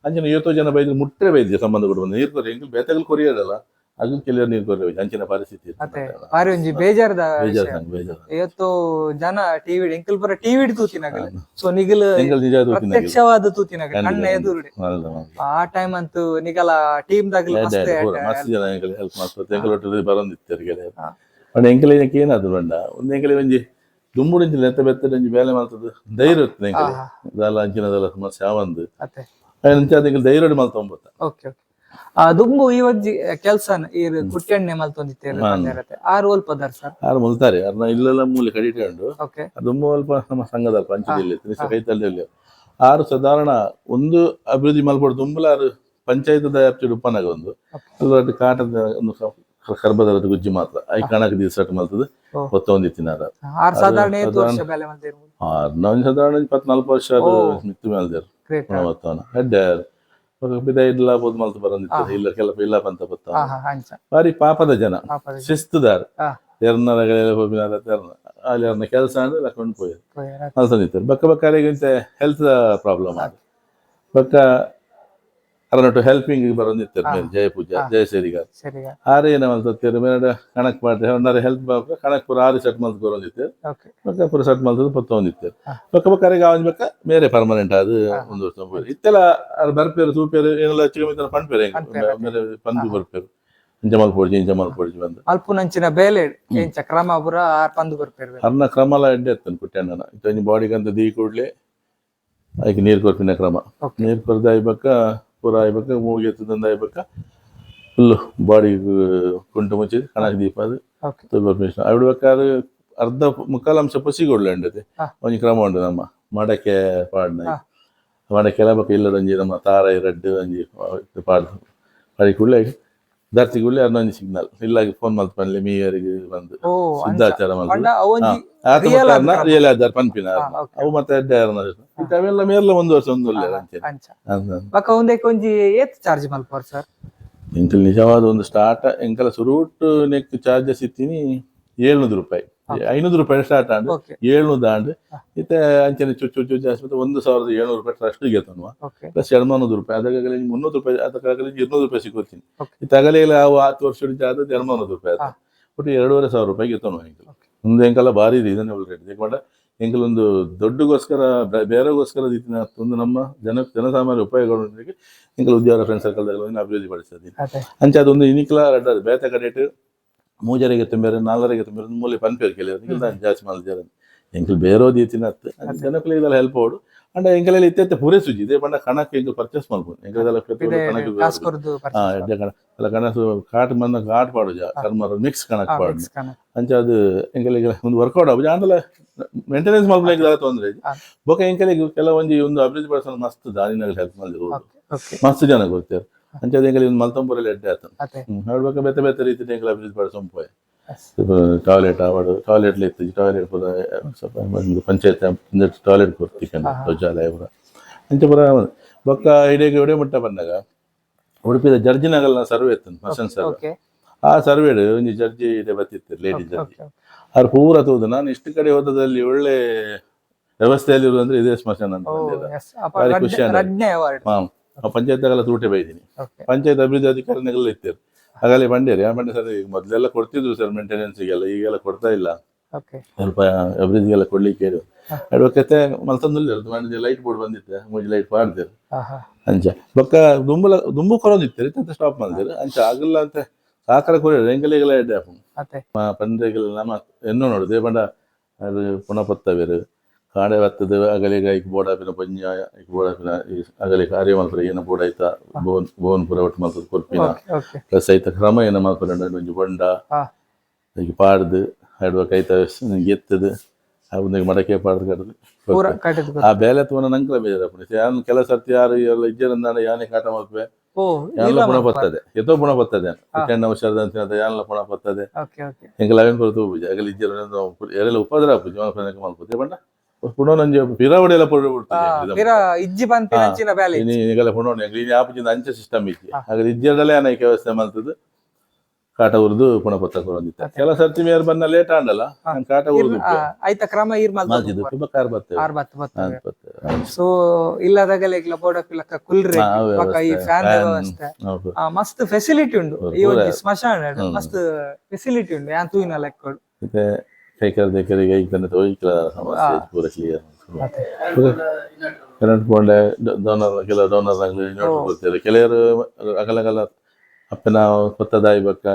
[SPEAKER 4] ಅಂಚಿನ 50 ಜನ ಬೈದ್ರು ಮುಟ್ಟರೆ ಬೈದ್ಯ ಸಂಬಂಧ ಕುಟುಂಬ ನೀರು ಕೊರಿ ಎಂಕಲ್ ಬೇತಗಳು ಕೊರಿಯದಲ್ಲ ಅದು ಕೆಲವರು ನೀರು ಕೊರಿ ಅಂಚಿನ ಪರಿಸ್ಥಿತಿ
[SPEAKER 2] ಬಾರಿ ಒಂಜಿ ಬೇಜಾರದ ಇವತ್ತು ಜನ ಟಿವಿ ಎಂಕಲ್ ಪೂರ ಟಿವಿ ತೂತಿನಾಗ ಸೊ ನಿಗಲ್ ಪ್ರತ್ಯಕ್ಷವಾದ ತೂತಿನಾಗ ಕಣ್ಣ ಎದುರುಡೆ ಆ ಟೈಮ್ ಅಂತೂ ನಿಗಲ ಟೀಮ್ ದಾಗಲ
[SPEAKER 4] ಮಸ್ತ್ ಜನ ಹೆಲ್ಪ್ ಮಾಡ್ತಾರೆ ಎಂಕಲ್ ಒಟ್ಟು ಬರೋದಿತ್ತು ಬಟ್ ಎಂಕಲ್ ಏನಕ್ಕೆ ಏನಾದ್ರು ಬಂಡ ಒಂದು ಎಂಕಲ್ ಒಂಜಿ ದುಂಬುಡಿಂಚಿ ನೆತ್ತ ಬೆತ್ತದ ಒಂಜಿ ಬೇಲೆ ಮಾಡ್ತದೆ ಧೈರ್ಯ ಇರ್ತದೆ ಎಂಕಲ್ ಇದೆಲ್ಲ ಅಂಚಿನದೆಲ್ಲ ಸಮಸ್ಯೆ ಆವಂದು ಅಂಚ ಧೈರ್ಯ ಮಲ್ತೊಂಬತ್ತ
[SPEAKER 2] ಓಕೆ ದುಂಬು ಈ ಒಂಜಿ ಕೆಲ್ಸ ಕುಟ್ಟೆಣ್ಣೆ ಮಲ್ತೊಂದಿತ್ತೇರೆ ಆರು ಒಲ್ಪ ಅದಾರ ಸರ್
[SPEAKER 4] ಆರು ಮುಲ್ತಾರೆ ಅವ್ರನ್ನ ಇಲ್ಲೆಲ್ಲ ಮೂಲೆ ಕಡಿಟೆ ಉಂಡು ದುಂಬು ಅಲ್ಪ ನಮ್ಮ ಸಂಘದ ಪಂಚಾಯತಿಯಲ್ಲಿ ಕೈತಲ್ಲಿ ಆರು ಸಾಧಾರಣ ಒಂದು ಅಭಿವೃದ್ಧಿ ಮಲ್ಪಡು ದುಂಬುಲ ಆರು ಪಂಚಾಯತ್ ವ್ಯಾಪ್ತಿ ಉಪನಾಗ ಒಂದು ಅಲ್ಲಿ ಕಾಟದ ಒಂದು ಕರ್ಬದ ಗುಜ್ಜಿ ಮಾತ್ರ ಐ ಕಣಕ್ ದಿವಸ ಮಲ್ತದ ಹೊತ್ತೊಂದಿತ್ತಿನಾರ
[SPEAKER 2] ಸಾಧಾರಣ
[SPEAKER 4] ಸಾಧಾರಣ 14 ವರ್ಷ ಮಿತ್ತು ಮೇಲ್ದೇರು ಹೆಡ್ಡರ್ ಇಲ್ಲ ಬೋದು ಮಲ್ತು ಬರೋದಿತ್ತು ಇಲ್ಲ ಕೆಲಪ ಇಲ್ಲ ಪಂತ ಬತ್ತ ಬಾರಿ ಪಾಪದ ಜನ ಶಿಸ್ತುದಾರ ಎರ್ನರಗಳೆಲ್ಲ ಹೋಗಿನಾರ ಅಲ್ಲಿ ಅವ್ರನ್ನ ಕೆಲಸ ಅಂದ್ರೆ ಲಕೊಂಡು ಪೋಯರು ಮಲ್ತೊಂದಿತ್ತು ಬಕ್ಕ ಬಕ್ಕರಿಗೆ ಹೆಲ್ತ್ ಪ್ರಾಬ್ಲಮ್ ಆದ ಬಕ್ಕ ಅರನೊಟ್ಟು ಹೆಲ್ಪಿಂಗ್ ಬರೋದಿತ್ತು ಮೇಲೆ ಜಯ ಪೂಜಾ ಜಯ ಸೇರಿಗಾರ ಆರು ಏನ ಮಲ್ತೇರು ಮೇಲೆ ಕಣಕ್ ಮಾಡ್ತಾರೆ ಒಂದಾರ ಹೆಲ್ಪ್ ಕಣಕ್ ಪೂರ 6 ಸೆಟ್ ಮಲ್ತು ಬರೋದಿತ್ತು ಬಕ್ಕ ಪೂರ ಸೆಟ್ ಮಲ್ತದ್ದು ಪತ್ತೊಂದಿತ್ತು ಬಕ್ಕ ಬಕ್ಕರಿಗೆ ಅವನ್ ಬೇಕ ಬೇರೆ ಪರ್ಮನೆಂಟ್ ಅದು ಒಂದು ವರ್ಷ ಇತ್ತೆಲ್ಲ ಅದು ಬರ್ಪೇರು ಸೂಪೇರು ಏನೆಲ್ಲ ಚಿಕ್ಕ ಪಂಡ್ಪೇರು ಮೇಲೆ ಪಂದು ಬರ್ಪೇರು ಇಂಚ ಮಲ್ಪೊಡ್ಜಿ ಬಂದು
[SPEAKER 2] ಅಲ್ಪುನಂಚಿನ ಬೇಲೆ ಕ್ರಮ ಪೂರ ಪಂದು ಬರ್ಪೇರು
[SPEAKER 4] ಅರ್ನ ಕ್ರಮಲ ಎಡ್ಡೆ ಎತ್ತನ್ ಕುಟ್ಟೆಣ್ಣ ಇಂಚ ಬಾಡಿಗಂತ ದೀ ಕೂಡ್ಲೆ ಅದಕ್ಕೆ ನೀರು ಕೊರ್ಪಿನ ಕ್ರಮ ನೀರು ಕೊರ್ದ ಆಯ್ಬೇಕ ಪೂರ ಆಯ್ಬೇಕ ಮೂಗಿಗೆ ಎತ್ತದಂದ ಆಯ್ಬೇಕ ಫುಲ್ಲು ಬಾಡಿ ಕುಂಟು ಮುಚ್ಚಿ ಕಣಕ್ ದೀಪ ಅದು ಪರ್ಮಿಷನ್ ಆಡ್ಬೇಕಾದ್ರೆ ಅರ್ಧ ಮುಕ್ಕಾಲಂಶ ಪಸಿಗೊಡ್ಲೆ ಉಂಡತೆ ಒಂಜಿ ಕ್ರಮ ಉಂಟು ನಮ್ಮ ಮಡಕೆ ಪಾಡ್ನ ಮಡಕೆಲ್ಲ ಬಕ್ಕ ಇಲ್ಲದಂಜಿ ನಮ್ಮ ತಾರ ರಡ್ಡು ಒಂಜಿ ಪಾಡ್ ಪಾಡಿ ಕೂಡಲೇ ಧರ್ತಿ ಕೂಡಲೇ ಅದೊಂದು ಸಿಗ್ನಲ್ ಇಲ್ಲಾಗಿ ಫೋನ್ ಮಲ್ತು ಪನ್ಲೆ ಮೀಯರಿಗೆ ಬಂದು ಸಿದ್ಧಾಚಾರ ಮಲ್ತು ರಿಯಲ್ ಆಧಾರ್ ಪನ್ಪಿನ ಅವು ಮತ್ತೆ ಅವೆಲ್ಲ ಮೇರ್ಲ ಒಂದು ವರ್ಷ ಒಂದು ಎಂಕಲ್ ನಿಜವಾದ ಒಂದು ಸ್ಟಾರ್ಟ್ ಎಂಕಲ ಸುರೂಟ್ ನೆಕ್ ಚಾರ್ಜಸ್ ಇತ್ತೀನಿ 700 ರೂಪಾಯಿ 500 ರೂಪಾಯಿ ಸ್ಟಾರ್ಟ್ ಆಂಡ್ 700 ಆಂಡ್ ಇತ್ತೆ ಅಂಚನೆ ಚುಚ್ಚು ಜಾಸ್ತಿ 1700 ರೂಪಾಯಿ ಟ್ರಸ್ಟ್ ಗೆತ್ತನ್ವ ಪ್ಲಸ್ 200 ರೂಪಾಯಿ ಅದಕ್ಕಾಗಲಿ 300 ರೂಪಾಯಿ ಅದಕ್ಕಾಗಲಿ 200 ರೂಪಾಯಿ ಸಿಕ್ಕೋತೀನಿ ಇತ್ತಾಗಲೇ ಅವು 10 ವರ್ಷ ಆದ 200 ರೂಪಾಯಿ ಆದ ಒಟ್ಟು 2500 ರೂಪಾಯಿ ಗೆತ್ತನ್ವ ಎಂಕಲ್ ಒಂದು ಎಂಕಲ್ಲ ಭಾರಿ ರೀಸನೇಬಲ್ ರೇಟ್ ಯಾಕಂದ್ರೆ ಎಂಕಲ್ ಒಂದು ದೊಡ್ಡಗೋಸ್ಕರ ಬೇರೆಗೋಸ್ಕರ ಒಂದು ನಮ್ಮ ಜನಸಾಮಾನ್ಯ ಉಪಯೋಗಗಳಿಗೆ ಎಂಕಲ್ ಉದ್ಯೋಗ ಫ್ರೆಂಡ್ ಸರ್ಕಲ್ದಾಗ ಅಭಿವೃದ್ಧಿ ಪಡಿಸಿದ್ದೀನಿ ಅಂಚೆ ಅದೊಂದು ಇನಿಕ್ಲ ಬೇತೆ ಕಡೆಟ್ ಮೂಜರಿಗೆ ತುಂಬೇರೆ 4ರಿಗೆ ತುಂಬೇರೆ ಮೂಲೆ ಪನ್ಪೇರು ಕೆಲವರು ಇಂಕಲ್ ಜಾಸ್ತಿ ಮಲ್ಜಾರ ಎಂಕಲ್ ಬೇರೋದು ತಿನ್ನತ್ತೆ ಜನಕ್ಕೂ ಇದೆಲ್ಲ ಹೆಲ್ಪ್ ಓಡು ಅಂಡ ಎಂಕಲೆಲ್ಲ ಇತ್ತೆ ಪೂರೇ ಸುಜಿ ಇದೇ ಬಂಡ ಕಣಕ್ಕೆ ಎಂಕಲ್ ಪರ್ಚೇಸ್ ಮಾಡ್ಬೋದು ಎಂಕಲೆಲ್ಲ ಕಣಸು ಕಾಟ್ ಮಂದ ಕಾಟ್ ಪಾಡುಜ ಕರ್ಮರ ಮಿಕ್ಸ್ ಕಣಕ್ ಪಾಡು ಅಂಚ ಅದು ಎಂಕಲಿಗೆ ಒಂದು ವರ್ಕೌಟ್ ಆಗುದು ಅಂದಲ್ಲ ಮೇಂಟೆನೆನ್ಸ್ ಮಾಡ್ಲಿಕ್ಕೆ ತೊಂದ್ರೆ ಬೊಕ ಎಂಕಲಿಗೆ ಕೆಲವೊಂದು ಒಂದು ಅಭಿವೃದ್ಧಿ ಪಡಿಸಲು ಮಸ್ತ್ ದಾರಿನಾಗ ಹೆಲ್ಪ್ ಮಾಡಿದ್ರು ಮಸ್ತ್ ಜನ ಗೊತ್ತೇರು ಅಂಚ ಅದು ಎಂಕಲಿಗೆ ಒಂದು ಮಲ್ತಂಪುರಲ್ಲಿ ಎಡ್ಡೆ ಆತ ನೋಡ್ಬೇಕು ಬೇತೆ ಬೇತೆ ರೀತಿ ಎಂಕಲ್ ಅಭಿವೃದ್ಧಿ ಪಡಿಸೋನ್ ಪೋಯ್ ಟಾಯ್ಲೆಟ್ ಆವಾಡು ಟಾಯ್ಲೆಟ್ ಇತ್ತು ಟಾಯ್ಲೆಟ್ ಪೂರ ಸ್ವಲ್ಪ ಪಂಚಾಯತ್ ಟಾಯ್ಲೆಟ್ ಕೊಡ್ತಿಕಂಡು ಶೌಚಾಲಯ ಪೂರ ಅಂಚ ಪೂರ ಬೊಕ್ಕ ಇಡೀಗೆ ಒಡೆ ಮುಟ್ಟ ಬಂದಾಗ ಉಡುಪಿದ ಜಡ್ಜಿನಾಗಲ್ಲ ಸರ್ವೆ ಇತ್ತು ಮಸನ್ ಸರ್ವೆ ಆ ಸರ್ವೆಡ್ ಒಂದು ಜಡ್ಜಿ ಇದೆ ಬತ್ತಿತ್ತು ಲೇಡಿ ಜಡ್ಜಿ ಅವ್ರು ಪೂರ ತೂದು ನಾನು ಇಷ್ಟು ಕಡೆ ಹೋದಲ್ಲಿ ಒಳ್ಳೆ ವ್ಯವಸ್ಥೆಯಲ್ಲಿರುವುದು ಅಂದ್ರೆ ಇದೇ ಸ್ಮಶಾನ ಅಂತ ಭಾರಿ ಖುಷಿ ಪಂಚಾಯತ್ಗೆಲ್ಲ ತೂಟೆ ಬೈದೀನಿ ಪಂಚಾಯತ್ ಅಭಿವೃದ್ಧಿ ಅಧಿಕಾರಿಗಳೆಲ್ಲ ಇತ್ತೇರು ಹಾಗಲ್ಲಿ ಬಂಡೇರಿ ಆ ಬಂಡೆ ಸರ್ ಮೊದಲೆಲ್ಲ ಕೊಡ್ತಿದ್ರು ಸರ್ ಮೇಂಟೆನೆನ್ಸ್ಗೆಲ್ಲ ಈಗೆಲ್ಲ ಕೊಡ್ತಾ ಇಲ್ಲ ಸ್ವಲ್ಪ ಅಭಿವೃದ್ಧಿಗೆಲ್ಲ ಕೊಡ್ಲಿಕ್ಕೆ ಅಡ್ವಕತೆ ಮಲ್ತಂದಲ್ಲಿ ಲೈಟ್ ಬೋರ್ಡ್ ಬಂದಿತ್ತೆ ಮೂಜಿ ಲೈಟ್ ಪಾಡ್ದೇರು ಅಂಚ ಬೊಕ್ಕ ದುಂಬು ಕೊರೋದಿತ್ತೇರಿ ಅಂತ ಸ್ಟಾಪ್ ಮಾಡಿದ್ರು ಅಂಚ ಆಗಲ್ಲ ಅಂತ ಸಾಕರ ಕೊರಿಯರು ಎಂಕಲಿಗೆಲ್ಲ ಎಡ್ಡೆ ಪಂದ್ರೆಗೆಲ್ಲ ನಮ್ಮ ಎನ್ನೋ ನೋಡುದು ಬಂಡ ಅದು ಪುನಃ ಪತ್ತವೇರು ಕಾಡೆ ಬತ್ತದ ಅಗಲಿಗ ಐಕ್ ಬೋಡಾಪಿನ ಪಂಜ ಐಕ್ ಬೋಡಾಪಿನ ಅಗಲಿ ಕಾರ್ಯ ಮಲ್ಪರ ಏನ ಬೋಡ ಐತ ಬೋನ್ ಪುರ ಒಟ್ಟು ಮಲ್ಪದ ಕೊರ್ಪಿನ ಪ್ಲಸ್ ಐತ ಕ್ರಮ ಏನ ಮಲ್ಪರ ಒಂಜಿ ಬೊಂಡ ಐಕ್ ಪಾಡ್ದು ಆಡುವ ಕೈತ ಎತ್ತದು ಅವನಿಗೆ ಮಡಕೆ ಪಾಡ್ದು ಕಡ್ದು ಆ ಬೇಲೆ ತೋನ ನಂಕಲ ಬೇಜಾರಪ್ಪಣಿ ಯಾನ್ ಕೆಲ ಸರ್ತಿ ಯಾರು ಎಲ್ಲ ಇಜ್ಜರಂದಾಣ ಯಾನೆ ಕಾಟ ಮಲ್ಪೆ ಯಾನ್ಲ ಪುಣ ಬರ್ತದೆ ಎತ್ತೋ ಪುಣ ಬರ್ತದೆ ಕೆಣ್ಣ ಹುಷಾರದ ಅಂತ ಯಾನ್ಲ ಪುಣ ಬರ್ತದೆ ಎಂಕಲ್ ಅವೇನ್ ಬರ್ತದೆ ಪೂಜ ಆಗಲಿ ಇಜ್ಜರ ಎಲ್ಲ ಉಪದ್ರ ಪೂಜೆ ಮಲ್ಪದೆ ಬಂಡ ಪುಣ ನಂಜಿ ಪಿರಾವಡಿ ಎಲ್ಲ ಪುಣ ಈಗೆಲ್ಲ ಪುಣ ಆಪುಜಿಂದ ಅಂಚೆ ಸಿಸ್ಟಮ್ ಇಚ್ಚಿ ಹಾಗಾದ್ರೆ ಇಜ್ಜರದಲ್ಲೇ ಅನೇಕ ವ್ಯವಸ್ಥೆ ಮಾಡ್ತದೆ ಕಾಟ ಉರ್ದು ಪುಣ ಪತ್ತ ಕೊಡೋದಿತ್ತ ಕೆಲ ಸರ್ತಿ ಮೇರ್ ಬಂದ ಲೇಟ್ ಆಂಡಲ್ಲ ಕಾಟ ಉರ್ದು
[SPEAKER 2] ಐತ ಕ್ರಮ ಇರ್
[SPEAKER 4] ಮಾಜಿದು ತುಂಬಾ ಕಾರ್ ಬರ್ತೇವೆ
[SPEAKER 2] ಸೊ ಇಲ್ಲದಾಗಲೇ ಬೋಡಕ್ಲಕ್ಕ ಕುಲ್ರೆ ಈ ಫ್ಯಾನ್ ವ್ಯವಸ್ಥೆ ಮಸ್ತ್ ಫೆಸಿಲಿಟಿ ಉಂಡು ಈ ಒಂದು ಸ್ಮಶಾನ ಮಸ್ತ್ ಫೆಸಿಲಿಟಿ ಉಂಡು ಯಾನ್ ತೂಯಿನ ಲೆಕ್ಕೋಡು
[SPEAKER 4] ಮತ್ತೆ ಕೈಕರ್ ದೇಕರಿಗೆ ಐಕನೆ ತೋಯಿಕ್ಲ ಸಮಸ್ಯೆ ಪೂರ ಕ್ಲಿಯರ್ ಕರೆಂಟ್ ಬೋಂಡೆ ಡೋನರ್ ಕೆಲ ಡೋನರ್ ಆಗಲಿ ನೋಡ್ಕೊಳ್ತಾರೆ ಕೆಲವರು ಅಗಲಗಲ ಅಪ್ಪನ ಕೊತ್ತದಾಯಿ ಬಕ್ಕ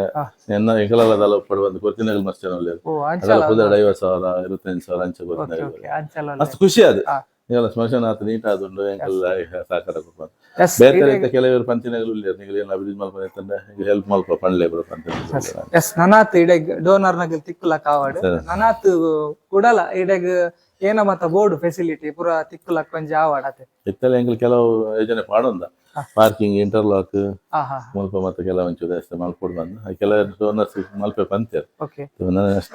[SPEAKER 4] ಎನ್ನ ಎಂಕಲೆಲ್ಲ ದಲ ಪಡುವಂತ ಕೊರ್ತಿನಗಲ್ ಮಸ್ತ್ ಜನ ಅದೆಲ್ಲ ಪುದ 50,000 25,000 ಅಂಚೆ ಕೊರ್ತಿನಗಲ್ ಮಸ್ತ್ ಖುಷಿ ಅದು ಈಗೆಲ್ಲ ಸ್ಮಶಾನ ಆತ ನೀಟ್ ಆದುಂಡು ಎಂಕಲ್ಲ ಸಾಕಾರ ಕೊಡ್ಬಾರ್ದು ಬೇರೆ ರೀತಿ ಕೆಲವರು ಪಂಚಿನಗಲ್ ಉಳ್ಳೇರು ನಿಗಲಿ ಅಭಿವೃದ್ಧಿ ಮಲ್ಪನೆ ಅಂತಂದ್ರೆ ಹೆಲ್ಪ್ ಮಲ್ಪ ಪಂಡ್ಲೆ ಬರೋ ಪಂಚಾಯತ್
[SPEAKER 2] ಎಸ್ ನನಾತ್ ಇಡೆಗ್ ಡೋನರ್ ನಗಲ್ ತಿಕ್ಕುಲ ಕಾವಾಡ್ ನನಾತ್ ಕುಡಲ ಇಡೆಗ್ ಏನ ಮತ್ತ ಬೋರ್ಡ್ ಫೆಸಿಲಿಟಿ ಪೂರ ತಿಕ್ಕುಲಕ್ ಕೊಂಚ ಆವಾಡತೆ
[SPEAKER 4] ಇತ್ತಲ್ಲ ಎಂಕಲ್ ಕೆಲವು ಯೋಜನೆ ಪಾಡೊಂದ ಪಾರ್ಕಿಂಗ್ ಇಂಟರ್ಲಾಕ್ ಮಲ್ಪ ಮತ್ತೆ ಕೆಲವು ಒಂಚೂರು ವ್ಯವಸ್ಥೆ ಮಲ್ಪೊಡ್ ಬಂದು ಕೆಲವು ಡೋನರ್ಸ್ ಮಲ್ಪೆ ಪಂತೇರು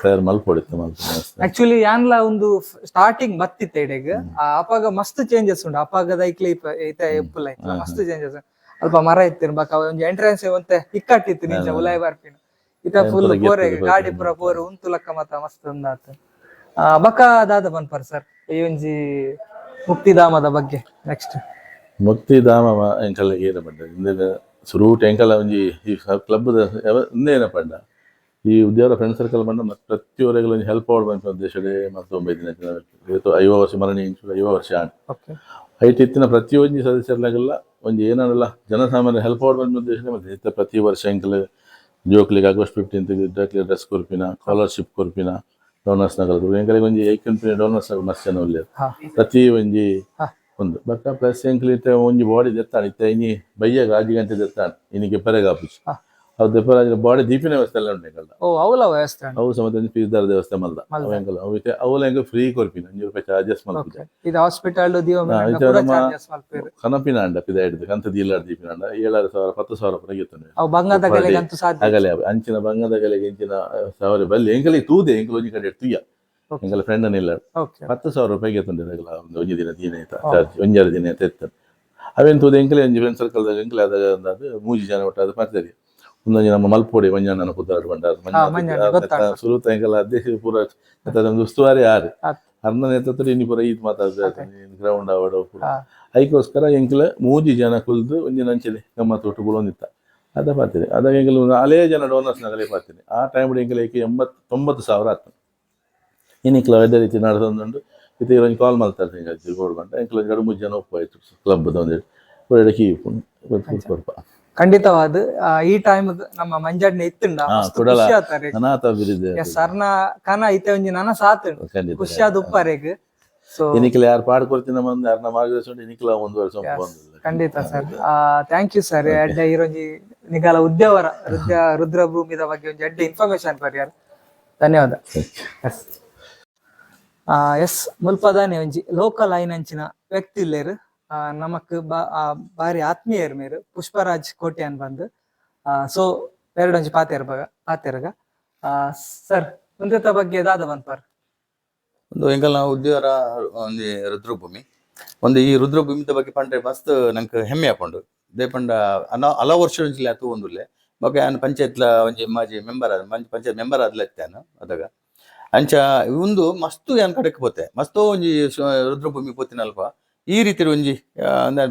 [SPEAKER 4] ತಯಾರು ಮಲ್ಪೊಡಿತ್ತು ಮಲ್ಪ
[SPEAKER 2] ಆಕ್ಚುಲಿ ಯಾನ್ಲ ಒಂದು ಸ್ಟಾರ್ಟಿಂಗ್ ಬತ್ತಿತ್ತೆ ಇಡೆಗ್ ಅಪಾಗ ಮಸ್ತ್ ಚೇಂಜಸ್ ಉಂಡು ಅಪಾಗದ ಐಕ್ಲಿ ಐತ ಎಪ್ಪುಲ ಮಸ್ತ್ ಚೇಂಜಸ್ ಅಲ್ಪ ಮರ ಇತ್ತಿನ ಬಕ ಒಂಜಿ ಎಂಟ್ರೆನ್ಸ್ ಒಂತೆ ಇಕ್ಕಟ್ಟಿತ್ತು ನಿಂಚ ಉಲಾಯ್ ಬರ್ಪಿನ ಇತ ಫುಲ್ ಪೋರೆ ಗಾಡಿ ಪೂರ ಪೋರೆ ಉಂತುಲಕ್ಕ ಮತ್ತ ಮಸ್ತ್ ಉಂದಾತು ಬಕ ದಾದ ಪನ್ಪರ್ ಸರ್ ಈ ಒಂಜಿ ಮುಕ್ತಿಧಾಮದ ಬಗ್ಗೆ ನೆಕ್ಸ್ಟ್
[SPEAKER 4] ಮುಕ್ತಿಧಾಮ ಎಂಕಲ್ ಏನ ಪಂಡ ಇಂದ ಸುರೂಟ್ ಎಂಕಲ ಒಂಜಿ ಈ ಕ್ಲಬ್ ಇಂದೇನ ಪಂಡ ಈ ಉದ್ಯೋಗ ಫ್ರೆಂಡ್ ಸರ್ಕಲ್ ಪಂಡ ಮತ್ತೆ ಪ್ರತಿಯೊರೆಗಲ ಒಂಜಿ ಹೆಲ್ಪ್ ಆವಡ್ ಬಂತ ಉದ್ದೇಶಡೆ ಮತ್ತು 9 ದಿನ ಇವತ್ತು 50 ವರ್ಷ ಮರಣಿ 50 ವರ್ಷ ಆಂಡ್ ಐಟ್ ಇತ್ತಿನ ಪ್ರತಿಯೊಂದು ಸದಸ್ಯರ್ನಾಗೆಲ್ಲ ಒಂಜಿ ಏನಲ್ಲ ಜನಸಾಮಾನ್ಯ ಹೆಲ್ಪ್ ಆವಡ್ ಬಂತ ಉದ್ದೇಶಡೆ ಮತ್ತೆ ಪ್ರತಿ ವರ್ಷ ಎಂಕಲ್ ಜೋಕ್ಲಿಗೆ ಆಗಸ್ಟ್ 15 ಡ್ರೆಸ್ ಕೊರ್ಪಿನ ಸ್ಕಾಲರ್ಶಿಪ್ ಕೊರ್ಪಿನ ಡೋನರ್ಸ್ ನಗರ ಎಂಕಲಿಗೆ ಒಂಜಿ ಐಕಂಪನಿ ಡೋನರ್ಸ್ ಮಸ್ತ್ ಜನ ಉಳ್ಳೇರು ಪ್ರತಿ ಒಂಜಿ ಒಂದು ಬಕ್ಕ ಪ್ಲಸ್ ಎಂಕ್ಲಿತ್ತೆ ಒಂಜಿ ಬಾಡಿ ದೆತ್ತಾಣ ಇತ್ತ ಇನಿ ಬಯ್ಯಾಗ 6 ಗಂಟೆ ದೆತ್ತಾಣ ಇನಿಗೆ ಪೆರೆಗ ಆಪುಜಿ ಅವು ದೆಪ್ಪರಾಜ ಬಾಡಿ ದೀಪಿನ ವ್ಯವಸ್ಥೆ ಎಲ್ಲ ಉಂಟು ಎಂಕಲ್ದ
[SPEAKER 2] ಅವಲ ವ್ಯವಸ್ಥೆ
[SPEAKER 4] ಅವು ಸಮತ ಫೀಸ್ದಾರ ವ್ಯವಸ್ಥೆ ಮಲ್ದ ಎಂಕಲ್ ಅವು ಅವಲ ಎಂಕ ಫ್ರೀ ಕೊರ್ಪಿನ 5 ರೂಪಾಯಿ ಚಾರ್ಜಸ್ ಮಲ್ಪಿದೆ
[SPEAKER 2] ಇದು ಹಾಸ್ಪಿಟಲ್
[SPEAKER 4] ಕನಪಿನ ಅಂಡ ಪಿದ ಹಿಡಿದು ಕಂತ ದೀಲಾಡ ದೀಪಿನ ಅಂಡ 7,000 10,000 ರೂಪಾಯಿ ಗೆತ್ತನೆ
[SPEAKER 2] ಅವು ಬಂಗದ ಗಲೆಗಂತೂ ಸಾಧ್ಯ
[SPEAKER 4] ಆಗಲೇ ಅಂಚಿನ ಬಂಗದ ಗಲೆಗೆ ಇಂಚಿನ ಸಾವಿರ ಬಲ್ಲಿ ಎಂಕಲಿಗೆ ತೂದೆ ಎಂಕಲ್ ಒಂಜಿ ಕಡೆ ತುಯ್ಯ ಎಂಕಲ್ ಫ್ರೆಂಡ್ ಇಲ್ಲ 10,000 ರೂಪಾಯಿ ಗೆತ್ತಂಡೆ ಒಂಜಿ ದಿನ ದಿನ ಚಾರ್ಜ್ 1-2 ದಿನ ಎತ್ತ ಅವೇನು ತೂದೆ ಎಂಕಲೆ ಒಂಜಿ ಫ್ರೆಂಡ್ ಸರ್ಕಲ್ದಾಗ ಎಂಕಲೆ ಅದ 3 ಜನ ಒಟ್ಟು ಅದು ಮಾಡ್ತಾರೆ ಒಂದೊಂದು ನಮ್ಮ ಮಲ್ಪೊಡಿ ಮಂಜಾನ ಕುದ್ದಾಡು ಬಂಡ ಸುರುತ ಎಂಕಲ್ಲ ಅಧ್ಯಕ್ಷ ಪೂರ ಒಂದು ಉಸ್ತುವಾರಿ ಆರು ಅರ್ನ ನೇತೃತ್ವ ಇನ್ನು ಪೂರ ಈದ್ ಮಾತಾಡ್ತಾರೆ ಗ್ರೌಂಡ್ ಆವಡ ಪೂರ ಅದಕ್ಕೋಸ್ಕರ ಎಂಕಲ 3 ಜನ ಕುಲ್ದು ಒಂದಿನ ಅಂಚಲಿ ಗಮ್ಮತ್ತು ಒಟ್ಟು ಬುಲೊಂದಿತ್ತ ಅದ ಪಾತಿರಿ ಅದಾಗ ಎಂಕಲ್ ಅಲೇ ಜನ ಡೋನರ್ಸ್ ನಗಲೇ ಪಾತಿರಿ ಆ ಟೈಮ್ ಎಂಕಲ್ 80-90 ಸಾವಿರ ಆಯ್ತು ಇನ್ನಿಕ್ಲ ಅದೇ ರೀತಿ ನಡೆದೊಂದುಂಡು ಇದು ಒಂದು ಕಾಲ್ ಮಾಡ್ತಾರೆ ಹಿಂಗೆ ಗೋಡ್ ಬಂಡ ಎಂಕಲ್ 2-3 ಜನ ಒಪ್ಪಾಯ್ತು ಕ್ಲಬ್ದ ಒಂದೇಳಿ ಒಳ್ಳೆ ಕೀ ಕೊಡ್ಪ
[SPEAKER 2] ಖಂಡಿತವಾದ ಈ ಟೈಮ್ ನಮ್ಮ ಮಂಜಾಡ್ನೆ ಇತ್ತುಂಡ ಮಸ್ತ್
[SPEAKER 4] ಕುಡಲ
[SPEAKER 2] ಖುಷಿ ಆತಾರೆ
[SPEAKER 4] ಅನಾಥ ಅಭಿವೃದ್ಧಿ
[SPEAKER 2] ಎಸ್ ಅರ್ನ ಕನ ಐತೆ ಒಂಜಿ ನನ ಸಾತ್
[SPEAKER 4] ಖಂಡಿತ
[SPEAKER 2] ಖುಷಿ ಆದ ಉಪ್ಪಾರೇಗ್ ಸೊ
[SPEAKER 4] ಎನಿಕಲ ಯಾರು ಪಾಡ್ ಕೊಡ್ತಿನ ಮಂದಿ ಅರ್ನ ಮಾರ್ಗದರ್ಶನ ಎನಿಕಲ ಒಂದು ವರ್ಷ
[SPEAKER 2] ಖಂಡಿತ ಸರ್ ಥ್ಯಾಂಕ್ ಯು ಸರ್ ಎಡ್ಡೆ ಈರೊಂಜಿ ನಿಗಾಲ ಉದ್ಯವರ ರುದ್ರಭೂಮಿದ ಬಗ್ಗೆ ಒಂಜಿ ಎಡ್ಡೆ ಇನ್ಫಾರ್ಮೇಶನ್ ಕೊರಿಯಾರ ಧನ್ಯವಾದ ಎಸ್ ಎಸ್ ಮುಲ್ಪದಾನೆ ಒಂಜಿ ಲೋಕಲ್ ಐನಂಚಿನ ವ್ಯಕ್ತಿ ಇಲ್ಲೇರು ನಮಕ್ ಬಾರಿ ಆತ್ಮೀಯರು ಮೇರು ಪುಷ್ಪರಾಜ್ ಕೋಟ್ಯಾನ್ ಬಂದು ಸೊ ಎರಡೊಂಜಿ ಪಾತೆರ್ಗ ಸರ್ ಮುಂದಿತ ಬಗ್ಗೆ ದಾದ ಬಂದ್ಪಾರ್
[SPEAKER 3] ಒಂದು ಎಂಕಲ್ನ ಉದ್ಯೋಗ ಒಂಜಿ ರುದ್ರಭೂಮಿ ಒಂದು ಈ ರುದ್ರಭೂಮಿದ ಬಗ್ಗೆ ಪಂಡ್ರೆ ಮಸ್ತ್ ನಂಗೆ ಹೆಮ್ಮೆ ಆಪಂಡು ದೇಪಂಡ ಹಲವು ವರ್ಷ ಆತು ಒಂದುಲ್ಲೆ ಬಗ್ಗೆ ನಾನು ಪಂಚಾಯತ್ಲ ಒಂಜಿ ಮಾಜಿ ಮೆಂಬರ್ ಪಂಚಾಯತ್ ಮೆಂಬರ್ ಆದ್ಲತ್ತಾನು ಅದಾಗ ಅಂಚ ಒಂದು ಮಸ್ತು ಏನ್ ಕಡೆಗೆ ಪೋತೆ ಮಸ್ತು ಒಂಜಿ ರುದ್ರಭೂಮಿ ಪೋತಿನಲ್ಪ ಈ ರೀತಿ ಒಂಜಿ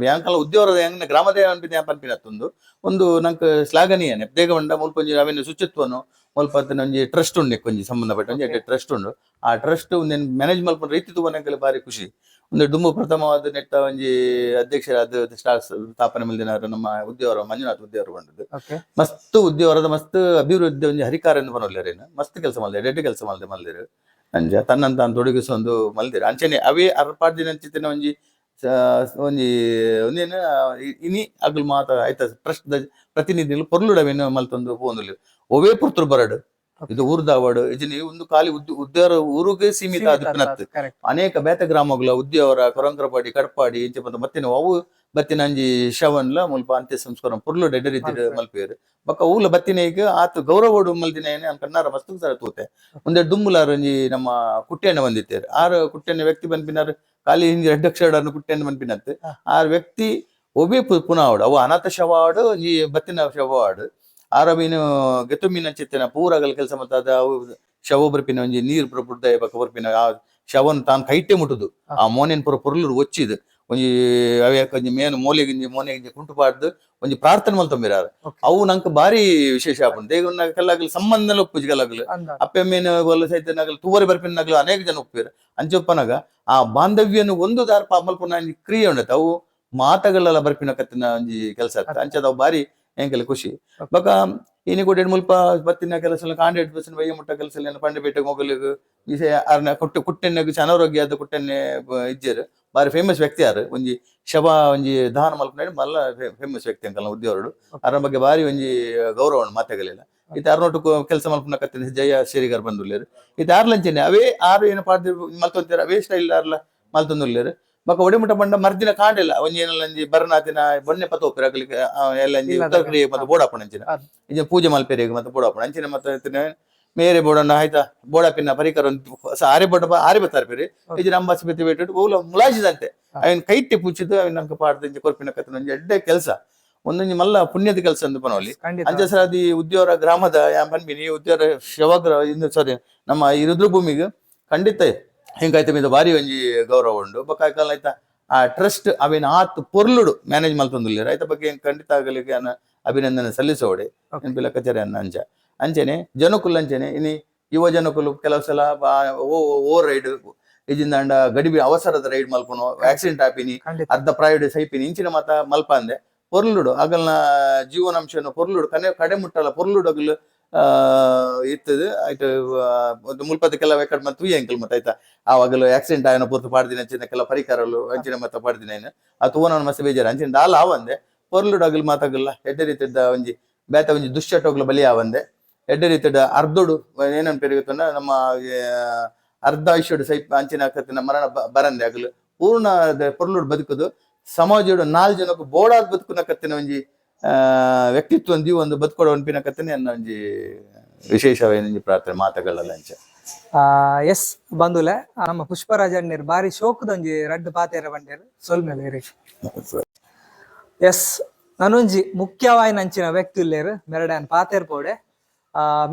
[SPEAKER 3] ಯಾಂಕಲ ಉದ್ಯೋಗದ ಹೆಂಗ್ ಗ್ರಾಮದೇ ಪನ್ಪಿನತ್ತೊಂದು ಒಂದು ನಂಗೆ ಶ್ಲಾಘನೀಯ ದೇಗ ಬಂಡ ಮುಲ್ಪ ಒಂಜಿ ಅವೇನು ಶುಚಿತ್ವನು ಮುಲ್ಪ ಒಂಜಿ ಟ್ರಸ್ಟ್ ಉಂಡು ಒಂಜಿ ಸಂಬಂಧಪಟ್ಟ ಒಂಜಿ ಟ್ರಸ್ಟ್ ಉಂಡು ಆ ಟ್ರಸ್ಟ್ ಮ್ಯಾನೇಜ್ ಮಲ್ಪ ರೀತಿ ತೂವನಂಗೆಲ್ಲ ಬಾರಿ ಖುಷಿ ಒಂದು ಡುಂಬು ಪ್ರಥಮವಾದ ನೆಟ್ಟ ಒಂಜಿ ಅಧ್ಯಕ್ಷರಾದ ಸ್ಥಾಪನೆ ಮಲ್ದಿನಾರು ನಮ್ಮ ಉದ್ಯೋಗ ಮಂಜುನಾಥ್ ಉದ್ಯೋಗ ಬಂದದ್ದು ಮಸ್ತ್ ಉದ್ಯೋಗದ ಮಸ್ತ್ ಅಭಿವೃದ್ಧಿ ಒಂಜಿ ಹರಿಕಾರ ಎಂದು ಬರೋಲ್ಲೇರೇನು ಮಸ್ತ್ ಕೆಲಸ ಮಲ್ದಿರು ಎಡ್ಡೆ ಕೆಲಸ ಮಲ್ದಿರು ಅಂಜ ತನ್ನಂತ ತೊಡಗಿಸೊಂದು ಮಲ್ದಿರು ಅಂಚನೆ ಅವೇ ಅರ್ಪಾರ್ದಿನ ಒಂಜಿ ಒಂಜಿ ಒಂದೇನು ಇನಿ ಅಗ್ಲು ಮಾತ ಆಯ್ತ ಟ್ರಸ್ಟ್ ಪ್ರತಿನಿಧಿಗಳು ಪೊರ್ಲುಡವೇನು ಮಲ್ತೊಂದು ಪೋಂದುಲ್ಲೆ ಒವೇ ಪುರ್ತರು ಬರಡು ಇದು ಊರ್ದಾವಡು ಇದನ್ನ ಒಂದು ಖಾಲಿ ಉದ್ಯೋಗ ಊರಿಗೆ ಸೀಮಿತ ಆದ ಅನೇಕ ಬೇತ ಗ್ರಾಮಗಳ ಉದ್ಯೋಗ ಕೊರಂಕರಪಾಡಿ ಕಡಪಾಡಿ ಇಂಚ ಮತ್ತಿನ ಅವು ಬತ್ತಿನ ಅಂಜಿ ಶವನ್ಲ ಮುಲ್ಪ ಅಂತ್ಯ ಸಂಸ್ಕಾರ ಪುರ್ಲು ಡೆಡ್ ರೀತಿ ಮಲ್ಪೇರು ಬಕ್ಕ ಊಲ ಬತ್ತಿನೇಗ ಆತು ಗೌರವಡು ಮಲ್ದಿನೇನೆ ಕಣ್ಣಾರ ಮಸ್ತು ಸರ ತೂತೆ ಒಂದೇ ಡುಮ್ಮುಲಾರ ಒಂಜಿ ನಮ್ಮ ಕುಟ್ಟೆಣ್ಣ ಬಂದಿತ್ತೇರು ಆರು ಕುಟ್ಟೆಣ್ಣ ವ್ಯಕ್ತಿ ಬಂದ್ಪಿನಾರು ಖಾಲಿ ಹಿಂದಿ ಅಧ್ಯಕ್ಷರನ್ನು ಕುಟ್ಟೆಣ್ಣ ಬಂದ್ಪಿನತ್ತು ಆ ವ್ಯಕ್ತಿ ಒಬೇ ಪುನಾವಡು ಅವು ಅನಾಥ ಶವಾಡು ಈ ಬತ್ತಿನ ಶವಾಡು ಆರ ಮೀನು ಗೆತ್ತು ಮೀನ ಚಿತ್ತಿನ ಪೂರಾಗಲ್ ಕೆಲಸ ಮತ್ತೆ ಅದ ಶವ ಬರ್ಪಿನ ಒಂಜಿ ನೀರ್ ಬುಡ್ದ ಬಕ್ಕ ಬರ್ಪಿನ ಆ ಶವನ್ ತಾನ್ ಕೈಟೆ ಮುಟ್ಟುದು ಆ ಮೋನೆನ್ ಪುರ ಪೊರ್ಲು ಒಚ್ಚಿದ್ ಒಂಜಿ ಒಂಜಿ ಮೇನು ಮೋನೆಗಿಂಜಿ ಕುಂಟುಪಾಡ್ದು ಒಂಜಿ ಪ್ರಾರ್ಥನೆ ಮಲ್ತೊಂಬಿರಾರ ಅವು ನಂಗೆ ಬಾರಿ ವಿಶೇಷ ಆಪುಂಡು ದೇವನ ಕಲ್ಲಾಗಲು ಸಂಬಂಧ ಒಪ್ಪುಜಿ ಕಲ್ಲಾಗಲು ಅಪ್ಪೆ ಮೇನು ಒಲ್ಲ ಸಹಿತ ನಗಲು ತೂವರಿ ಬರ್ಪಿನ ನಗಲು ಅನೇಕ ಜನ ಒಪ್ಪಿರು ಅಂಚೊಪ್ಪನಾಗ ಆ ಬಾಂಧವ್ಯನು ಒಂದು ದಾರ ಮಲ್ಪನ ಕ್ರಿಯೆ ಉಂಡತ್ ಅವು ಮಾತಗಳೆಲ್ಲ ಬರ್ಪಿನ ಕತ್ತಿನ ಒಂಜಿ ಕೆಲಸ ಆಗ್ತದೆ ಅಂಚದ ಅವು ಬಾರಿ ಹೆಂಗೆಲ್ಲ ಖುಷಿ ಬಕ ಇನಿ ಕೂಡ ಮುಲ್ಪ ಬತ್ತಿನ ಕೆಲಸ ಎಲ್ಲ 100% ಬಯ್ಯ ಮುಟ್ಟ ಕೆಲಸ ಎಲ್ಲ ಪಂಡಪೇಟೆ ಮೊಗಲಿಗೆ ಅರ್ನ ಕುಟ್ಟೆಣ್ಣೆಗೆ ಅನಾರೋಗ್ಯ ಆದ ಕುಟ್ಟೆಣ್ಣೆ ಇಜ್ಜರು ಬಾರಿ ಫೇಮಸ್ ವ್ಯಕ್ತಿ ಯಾರು ಒಂಜಿ ಶವ ಒಂಜಿ ದಹನ ಮಲ್ಪನ ಮಲ್ಲ ಫೇಮಸ್ ವ್ಯಕ್ತಿ ಅಂಕಲ್ನ ಉದ್ಯೋಗರು ಅದ್ರ ಬಗ್ಗೆ ಬಾರಿ ಒಂಜಿ ಗೌರವ ಮಾತೆಗಲಿಲ್ಲ ಇದು ಅರ್ನೊಟ್ಟು ಕೆಲಸ ಮಲ್ಪನ ಕತ್ತಿನ ಜಯ ಶ್ರೀಗರ್ ಬಂದುಲ್ಲೇರು ಇದು ಆರ್ಲಂಚನೆ ಅವೇ ಆರು ಏನು ಪಾಡ್ದು ಮಲ್ತೊಂತೀರ ಅವೇ ಸ್ಟೈಲ್ ಆರ್ಲ ಮಲ್ತೊಂದುಲ್ಲೇರು ಬಕ ಒಡಿಮುಟ ಬಂಡ ಮರ್ದಿನ ಕಾಂಡಿಲ್ಲ ಒಂಜಿ ಏನಲ್ಲಂಜಿ ಬರನಾತಿನ ಬೊನ್ನೆ ಪತ್ತ ಒಪ್ಪಿರಾಗಲಿಕ್ಕೆ ಎಲ್ಲ ಉತ್ತರ ಕ್ರಿಯೆ ಮತ್ತೆ ಬೋಡಾಪಣ ಅಂಚಿನ ಇಂಜ ಪೂಜೆ ಮಲ್ಪೆರಿಗೆ ಮತ್ತೆ ಬೋಡಾಪಣ ಅಂಚಿನ ಮತ್ತೆ ಮೇರೆ ಬೋಡಣ್ಣ ಆಯ್ತಾ ಬೋಡಪಿನ ಪರಿಕರ ಆರೆ ಬೋಡ ಆರೆ ಬತ್ತಾರ್ಪೇರಿ ಇಜಿನ ಅಂಬಾಸಿ ಬೆತ್ತಿ ಬಿಟ್ಟು ಊಲ ಮುಲಾಜಿದಂತೆ ಅವನ್ ಕೈಟ್ಟಿ ಪೂಚಿದ್ದು ಅವನ್ ನಂಗೆ ಪಾಡ್ದು ಇಂಜ ಕೊರ್ಪಿನ ಕತ್ತಿನ ಒಂಜಿ ಎಡ್ಡೆ ಕೆಲಸ ಒಂದೊಂಜಿ ಮಲ್ಲ ಪುಣ್ಯದ ಕೆಲಸ ಅಂದು ಪನವಲ್ಲಿ ಅಂಚಸರಾದಿ ಉದ್ಯೋಗ ಗ್ರಾಮದ ಪನ್ಬಿನಿ ಉದ್ಯೋಗ ಶವಗ್ರ ಇನ್ನು ಸಾರಿ ನಮ್ಮ ಈ ರುದ್ರಭೂಮಿಗೆ ಖಂಡಿತ ಹಿಂಗಾಯ್ತ మీద ಬಾರಿ ಒಂಜಿ ಗೌರವ ಉಂಡು ಬೊಕ್ಕ ಆಯ್ತಾ ಆ ಟ್ರಸ್ಟ್ ಅವೇನು ಆತ್ ಪೊರ್ಲುಡು ಮ್ಯಾನೇಜ್ ಮಲ್ತೊಂದುಲ್ಲೇರು ಆಯ್ತ ಬಗ್ಗೆ ಖಂಡಿತ ಆಗಲಿಕ್ಕೆ ಅನ್ನ ಅಭಿನಂದನೆ ಸಲ್ಲಿಸೋಡೆ ನೆನಪಿಲ್ಲ ಕಚೇರಿ ಅನ್ನ ಅಂಚೆನೆ ಜನಕುಲ್ ಅಂಚೆನೆ ಇನಿ ಯುವ ಜನಕುಲು ಕೆಲವು ಸಲ ಓವರ್ ರೈಡ್ ಇಜಿಂದಾಂಡ ಗಡಿಬಿ ಅವಸರದ ರೈಡ್ ಮಲ್ಪುನು ಆಕ್ಸಿಡೆಂಟ್ ಆಪಿನಿ ಅರ್ಧ ಪ್ರಾಯೋಡಿ ಸೈಪಿನಿ ಇಂಚಿನ ಮಾತ ಮಲ್ಪ ಅಂದೆ ಪೊರ್ಲುಡು ಆಗಲ್ನ ಜೀವನಾಂಶನು ಪೊರ್ಲುಡು ಕಡೆ ಮುಟ್ಟಲ್ಲ ಪೊರ್ಲುಡು ಆಗಲು ಇತ್ತದು ಆಯ್ತು ಒಂದು ಮುಲ್ಪದ ಕೆಲವು ಎಕಡೆ ಮತ್ತು ಎಂಕಲ್ ಮತ್ತೆ ಆಯ್ತಾ ಆವಾಗಲೂ ಆಕ್ಸಿಡೆಂಟ್ ಆಯ್ನ ಪೂರ್ತಿ ಪಾಡ್ದಿನ ಅಂಚಿನ ಕೆಲ ಪರಿಕರಲು ಅಂಚಿನ ಮತ್ತೆ ಪಾಡ್ದಿನ ಏನು ಅಥವಾ ನಾನು ಮಸ್ತ್ ಬೇಜಾರು ಅಂಚಿನ ದಾಲ್ ಆವಂದೆ ಪೊರ್ಲುಡು ಆಗಲು ಮಾತಾಗಲ್ಲ ಎಡ್ಡೆ ರೀತಿಯ ಒಂಜಿ ಬೇತ ಒಂಜಿ ದುಶ್ಚಟಗಳು ಬಲಿ ಆವಂದೆ ಎಡ್ಡೆ ರೀತಿಯ ಅರ್ಧೋಡು ಏನನ್ ಪೆరుగుತ್ತಂಡ ನಮ್ಮ ಅರ್ಧ ಆಯುಷ್ಯಡು ಸೈಪ್ ಅಂಚಿನ ಕತ್ತಿನ ಮರಣ ಬರಂದೆ ಆಗಲು ಪೂರ್ಣ ಪೊರ್ಲುಡು ಬದುಕುದು ಸಮಾಜಡು 4 ಜನಕ್ಕೂ ಬೋಡಾದ ಬದುಕುನ ಕತ್ತಿನ ಒಂಜಿ ವ್ಯಕ್ತಿತ್ವ ಒಂದು ಬದುಕೊಡ ಅನ್ಪಿನ ಕತ್ತನೆ ಅನ್ನ ಒಂಜಿ ವಿಶೇಷವೇನು ಪ್ರಾರ್ಥನೆ ಮಾತುಗಳೆಲ್ಲ ಅಂಚ
[SPEAKER 2] ಎಸ್ ಬಂದುಲೆ ನಮ್ಮ ಪುಷ್ಪರಾಜ್ ಅಣ್ಣೀರ್ ಬಾರಿ ಶೋಕದೊಂಜಿ ರಡ್ಡು ಪಾತೆರ ಬಂಡೇರು ಸೊಲ್ಮೇಲೆ ಎಸ್ ನನೊಂಜಿ ಮುಖ್ಯವಾಯಿನ ಅಂಚಿನ ವ್ಯಕ್ತಿ ಇಲ್ಲೇರು ಮೆರಡ್ಯಾನ್ ಪಾತೆರ್ ಪೋಡೆ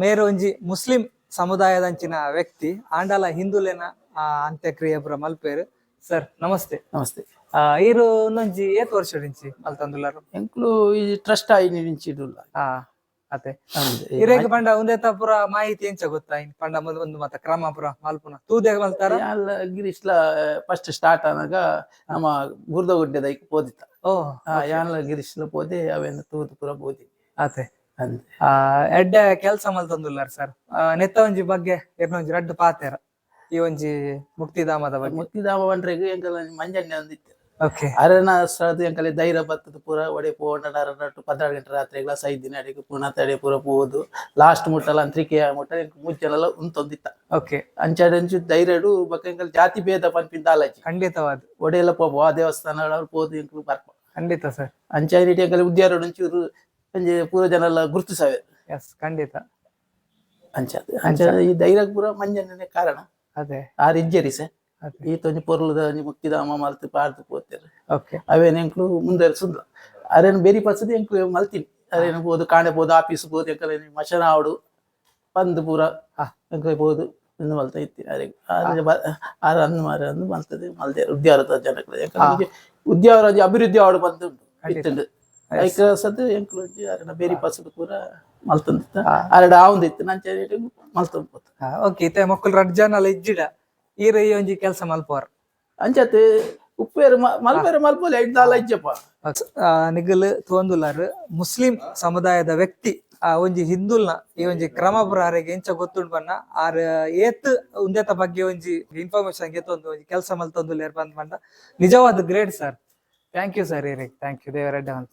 [SPEAKER 2] ಮೇರು ಒಂಜಿ ಮುಸ್ಲಿಂ ಸಮುದಾಯದಂಚಿನ ವ್ಯಕ್ತಿ ಆಂಡಲ ಹಿಂದುಲೆನ ಅಂತ್ಯಕ್ರಿಯೆ ಪುರ ಮಲ್ಪೇರು ಸರ್ ನಮಸ್ತೆ
[SPEAKER 5] ನಮಸ್ತೆ
[SPEAKER 2] ಈರು ಒಂದೊಂಜಿ ಏತ್ ವರ್ಷ ದಿಂಚಿ ಮಲ್ತಂದುಲ್ಲಾರು
[SPEAKER 5] ಎಂಕ್ಲು ಈ ಟ್ರಸ್ಟ್ ಆಯ್ನಿ ನಿಂಚಿಡುಲ್ಲ
[SPEAKER 2] ಅತೆ
[SPEAKER 5] ಅಂದ್
[SPEAKER 2] ಇರೇಗ ಪಂಡ ಒಂದೇತ ಪೂರ ಮಾಹಿತಿ ಎಂಚ ಗೊತ್ತಾ ಇನ್ ಪಂಡ ಒಂದು ಮತ್ತ ಕ್ರಮ ಪೂರ ಮಲ್ಪುನ ತೂದೆ ಮಲ್ತಾರ
[SPEAKER 5] ಯಾನ್ಲ ಗಿರೀಶ್ಲ ಫಸ್ಟ್ ಸ್ಟಾರ್ಟ್ ಆನಾಗ ನಮ್ಮ ಗುರ್ದಗುಡ್ಡೆದ ಪೋದಿತ್ತ
[SPEAKER 2] ಓ
[SPEAKER 5] ಯಾನ್ಲ ಗಿರೀಶ್ಲ ಪೋದೆ ಅವೇನು ತೂದು ಪೂರ ಪೋದಿ
[SPEAKER 2] ಅತೆ
[SPEAKER 5] ಅಂದ್
[SPEAKER 2] ಎಡ್ಡೆ ಕೆಲ್ಸ ಮಲ್ತೊಂದುಲ್ಲಾರ ಸರ್ ನೆತ್ತ ಒಂಜಿ ಬಗ್ಗೆ ಎರ್ನೊಂಜಿ ರಡ್ಡು ಪಾತೆರ ಈ ಒಂಜಿ ಮುಕ್ತಿಧಾಮದ ಬಗ್ಗೆ
[SPEAKER 5] ಮುಕ್ತಿಧಾಮ ಬಂಡ್ರೆಗ್ ಎಂಕಲ್ ಮಂಜಣ್ಣೆ ಒಂದಿತ್ತು
[SPEAKER 2] ಓಕೆ
[SPEAKER 5] ಅರನ ಸ್ಥಳದ ಎಂಕಲೆ ಧೈರ್ಯ ಬತ್ತದ ಪೂರ ಒಡೆ ಪೋಂಡ ನಟ್ಟು 16 ಗಂಟೆ ರಾತ್ರಿಗಳ 5 ದಿನ ಅಡಿಗೆ ಪುನಃ ತಡೆ ಪೂರ ಪೋದು ಲಾಸ್ಟ್ ಮುಟ್ಟಲ ಅಂತ್ರಿಕೆಯ ಮುಟ್ಟ ಮುಚ್ಚಲೆಲ್ಲ ಉಂತೊಂದಿತ್ತ
[SPEAKER 2] ಓಕೆ
[SPEAKER 5] ಅಂಚಾಡಂಚು ಧೈರ್ಯಡು ಬಕ್ಕ ಎಂಕಲ್ ಜಾತಿ ಭೇದ ಪನ್ಪಿಂದ ಆಲಜಿ
[SPEAKER 2] ಖಂಡಿತವಾದ
[SPEAKER 5] ಒಡೆಯಲ್ಲ ಪೋಪ ಆ ದೇವಸ್ಥಾನಗಳು ಪೋದು ಎಂಕಲು ಬರ್ಪ
[SPEAKER 2] ಖಂಡಿತ ಸರ್
[SPEAKER 5] ಅಂಚಾಯಿನಿಟಿ ಎಂಕಲ್ ಉದ್ಯಾರೋಡು ಒಂಚೂರು ಒಂಜಿ ಪೂರ ಜನ ಎಲ್ಲ ಗುರುತಿಸವೆ
[SPEAKER 2] ಎಸ್ ಖಂಡಿತ
[SPEAKER 5] ಅಂಚಾದ ಈ ಧೈರ್ಯ ಪೂರ ಮಂಜಣ್ಣನೆ ಕಾರಣ
[SPEAKER 2] ಅದೇ
[SPEAKER 5] ಆ ರಿಜ್ಜರಿ ಸೆ
[SPEAKER 2] ಅದೇ
[SPEAKER 5] ಈ ತೊಂಜಿ ಪೊರ್ಲುದ ಮುಕ್ತಿಧಾಮ ಮಲ್ತು ಪಾಡ್ದು ಪೋತೇರು
[SPEAKER 2] ಓಕೆ
[SPEAKER 5] ಅವೇನು ಎಂಕ್ಲು ಮುಂದುವರಿಸುದು ಅರೇನು ಬೇರೆ ಪರ್ಸದಿ ಎಂಕ್ಲು ಮಲ್ತೀನಿ ಅರೇನು ಬೋದು ಕಾಣೆ ಬೋದು ಆಫೀಸ್ ಬೋದು ಎಂಕಲ್ ಮಶನ ಆವಡು ಬಂದು ಪೂರ ಎಂಕ್ಲು ಬೋದು ಇನ್ನು ಮಲ್ತಾ ಇತ್ತೀನಿ ಆರು ಅಂದು ಮಾರ ಅಂದು ಮಲ್ತದೆ ಮಲ್ದೆ ಉದ್ಯಾವರದ ಜನಗಳು ಯಾಕಂದ್ರೆ ಉದ್ಯಾವರ ಅಭಿವೃದ್ಧಿ ಆವಡು ಬಂದು ಇತ್ತುಂಡು ಐಕ ಸದ್ದು ಎಂಕ್ಲು ಅರೇನ ಬೇರೆ ಪರ್ಸದ ಪೂರ ಮಲ್ತಂದಿತ್ತ ಅರಡ ಆವಂದಿತ್ತು ನಂಚ ಮಲ್ತಂದು
[SPEAKER 2] ಓಕೆ ಇತ್ತೆ ಮಕ್ಕಳು ರಡ್ ಜನ ಇಜ್ಜಿಡ ಈರ ಈ ಒಂಜಿ ಕೆಲಸ ಮಲ್ಪೋರ್
[SPEAKER 5] ಅಂಚತೆ ಉಪ್ಪೇರು ಮಲ್ಪೇರು ಮಲ್ಪೋಲಿ 5 ಇಜ್ಜಪ್ಪ
[SPEAKER 2] ನಿಗಲ್ ತೋಂದುಲಾರ್ ಮುಸ್ಲಿಂ ಸಮುದಾಯದ ವ್ಯಕ್ತಿ ಒಂಜಿ ಹಿಂದುಲ್ನ ಈ ಒಂಜಿ ಕ್ರಮ ಪುರಾರಿಗೆ ಎಂಚ ಗೊತ್ತುಂಡು ಬನ್ನ ಆರ್ ಏತ್ ಉಂದೆತ ಬಗ್ಗೆ ಒಂಜಿ ಇನ್ಫಾರ್ಮೇಶನ್ ಗೆತ್ತೊಂದು ಒಂಜಿ ಕೆಲಸ ಮಲ್ತೊಂದುಲ್ಲೇರ್ ಬಂದ್ ಬಂದ ನಿಜವಾದ great sir thank you sir ಇರಿಗೆ ಥ್ಯಾಂಕ್ ಯು ದೇವರಡ್ಡ ಅಂತ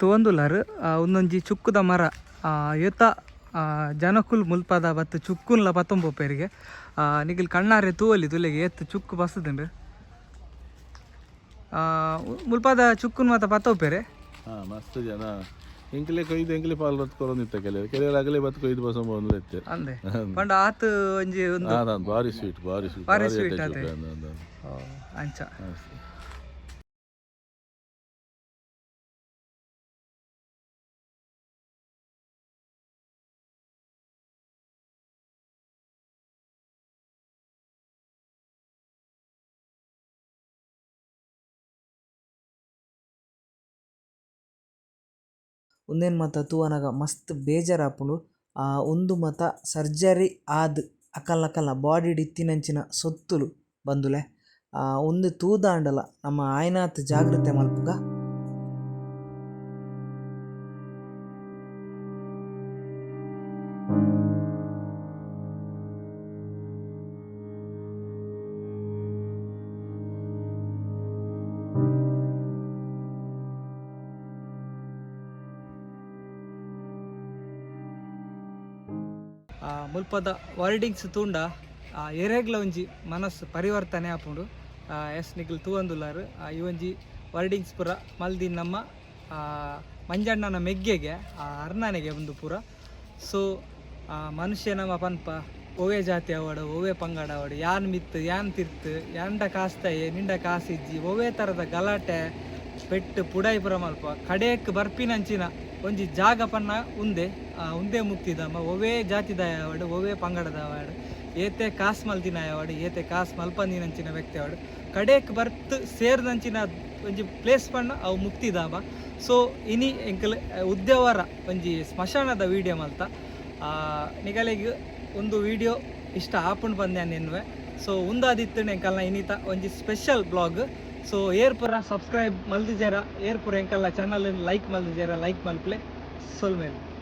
[SPEAKER 2] ತೋಂದುಲಾರ್ ಒಂದೊಂಜಿ ಚುಕ್ಕುದ ಮರ ಏತ ಜನಕುಲ್ ಮುಲ್ಪದ ಬತ್ತು ಚುಕ್ಕುನ್ಲ ಪತ್ತೊಂಬೊಪ್ಪೇರಿಗೆ ನಿಖಿಲ್ ಕಣ್ಣಾರೆ ತೂವಲಿ ತುಲೆಗೆ ಏತ್ ಚುಕ್ಕು ಬಸ್ತುಂಡು ಮುಲ್ಪದ ಚುಕ್ಕುನ್ ಮಾತ ಪತ್ತೊಪ್ಪೇರೆ
[SPEAKER 4] ಮಸ್ತ್ ಜನ ಎಂಕ್ಲೆ ಕೊಯ್ದು ಎಂಕ್ಲೆ ಪಾಲ್ ಬತ್ ಕೊರೊಂದಿತ್ತ ಕೆಲವರು ಅಗಲೇ ಬತ್ ಕೊಯ್ದು ಬಸ ಬಂದ್ಲೆತ್ತೆ
[SPEAKER 2] ಅಂದೆ ಪಂಡ ಆತು ಒಂಜಿ ಒಂದು
[SPEAKER 4] ಭಾರಿ ಸ್ವೀಟ್ ಭಾರಿ
[SPEAKER 2] ಸ್ವೀಟ್ ಅದೇ ಅಂಚ
[SPEAKER 6] ಉಂದೆನ್ ಮಾತ ತೂವನಗ ಮಸ್ತ್ ಬೇಜಾರಾಪುಂಡು ಉಂದು ಮಾತ ಸರ್ಜರಿ ಆದ್ ಅಕಲ್ನಕಲ್ನ ಬಾಡಿಡ್ ಇತ್ತಿನಂಚಿನ ಸೊತ್ತುಲು ಬಂದುಲೆ ಉಂದು ತೂದಾಂಡಲ ನಮ್ಮ ಆಯ್ನಾತ್ ಜಾಗ್ರತೆ ಮಲ್ಪುಗ
[SPEAKER 2] ಮುಲ್ಪದ ವರ್ಡಿಂಗ್ಸ್ ತೂಂಡ ಎರೆಗ್ಲ ಒಂಜಿ ಮನಸ್ಸು ಪರಿವರ್ತನೆ ಆಪುಂಡು ಎಸ್ ನಿಖಿಲ್ ತೂವಂದುಲ್ಲಾರು ಈ ಒಂಜಿ ವರ್ಡಿಂಗ್ಸ್ ಪೂರ ಮಲ್ದಿ ನಮ್ಮ ಮಂಜಣ್ಣನ ಮೆಗ್ಗೆಗೆ ಅರ್ನಾನೆಗೆ ಒಂದು ಪೂರ ಸೊ ಮನುಷ್ಯ ನಮ್ಮ ಪನ್ಪ ಒವೇ ಜಾತಿ ಅವಡು ಒವೇ ಪಂಗಡ ಅವಡು ಯಾನ್ ಮಿತ್ತು ಯಾನ್ ತಿರ್ತು ಯಾಂಡ ಕಾಸ್ತಾಯೆ ನಿಂಡ ಕಾಸಿಜ್ಜಿ ಒವೇ ಥರದ ಗಲಾಟೆ ಪೆಟ್ಟು ಪುಡಾಯಿ ಪುರ ಮಲ್ಪ ಕಡೆಯಕ್ಕೆ ಬರ್ಪಿನಂಚಿನ ಒಂಜಿ ಜಾಗ ಪನ್ನ ಉಂದೇ ಮುಕ್ತಿದಮ್ಮ ಒವೇ ಜಾತಿದಾಯ ಅವಡು ಒವೇ ಪಂಗಡದ ಅವಾರ್ಡ್ ಏತೆ ಕಾಸ್ ಮಲ್ತಿನ ಅವಾರ್ಡ್ ಏತೆ ಕಾಸ್ ಮಲ್ಪಂದಿನಂಚಿನ ವ್ಯಕ್ತಿ ಅವಾರ್ಡ್ ಕಡೆಯಕ್ಕೆ ಬರ್ತ್ ಸೇರ್ದಂಚಿನ ಒಂಜಿ ಪ್ಲೇಸ್ ಪನ್ನ ಅವು ಮುಕ್ತಿದಾಮ ಸೊ ಇನಿ ಎಂಕಲ್ ಉದ್ಯವರ ಒಂಜಿ ಸ್ಮಶಾನದ ವಿಡಿಯೋ ಮಲ್ತ ನಿಗಲಿಗೆ ಒಂದು ವಿಡಿಯೋ ಇಷ್ಟ ಆಪುಂಡು ಬಂದೆ ಎನ್ನುವೆ ಸೊ ಉಂದಾದಿತ್ತು ಎಂಕಲ್ನ ಇನ್ನಿತ ಒಂಜಿ ಸ್ಪೆಷಲ್ ಬ್ಲಾಗ್ ಸೊ ಏರ್ ಪುರ ಸಬ್ಸ್ಕ್ರೈಬ್ ಮಲ್ದಿಜಾರ ಏರ್ ಪುರ ಎಂಕಲ್ನ ಚಾನಲ್ ಲೈಕ್ ಮಲ್ದಿಜಾರ ಲೈಕ್ ಮಲ್ಪಲೆ ಸೊಲ್ಮೇಲೆ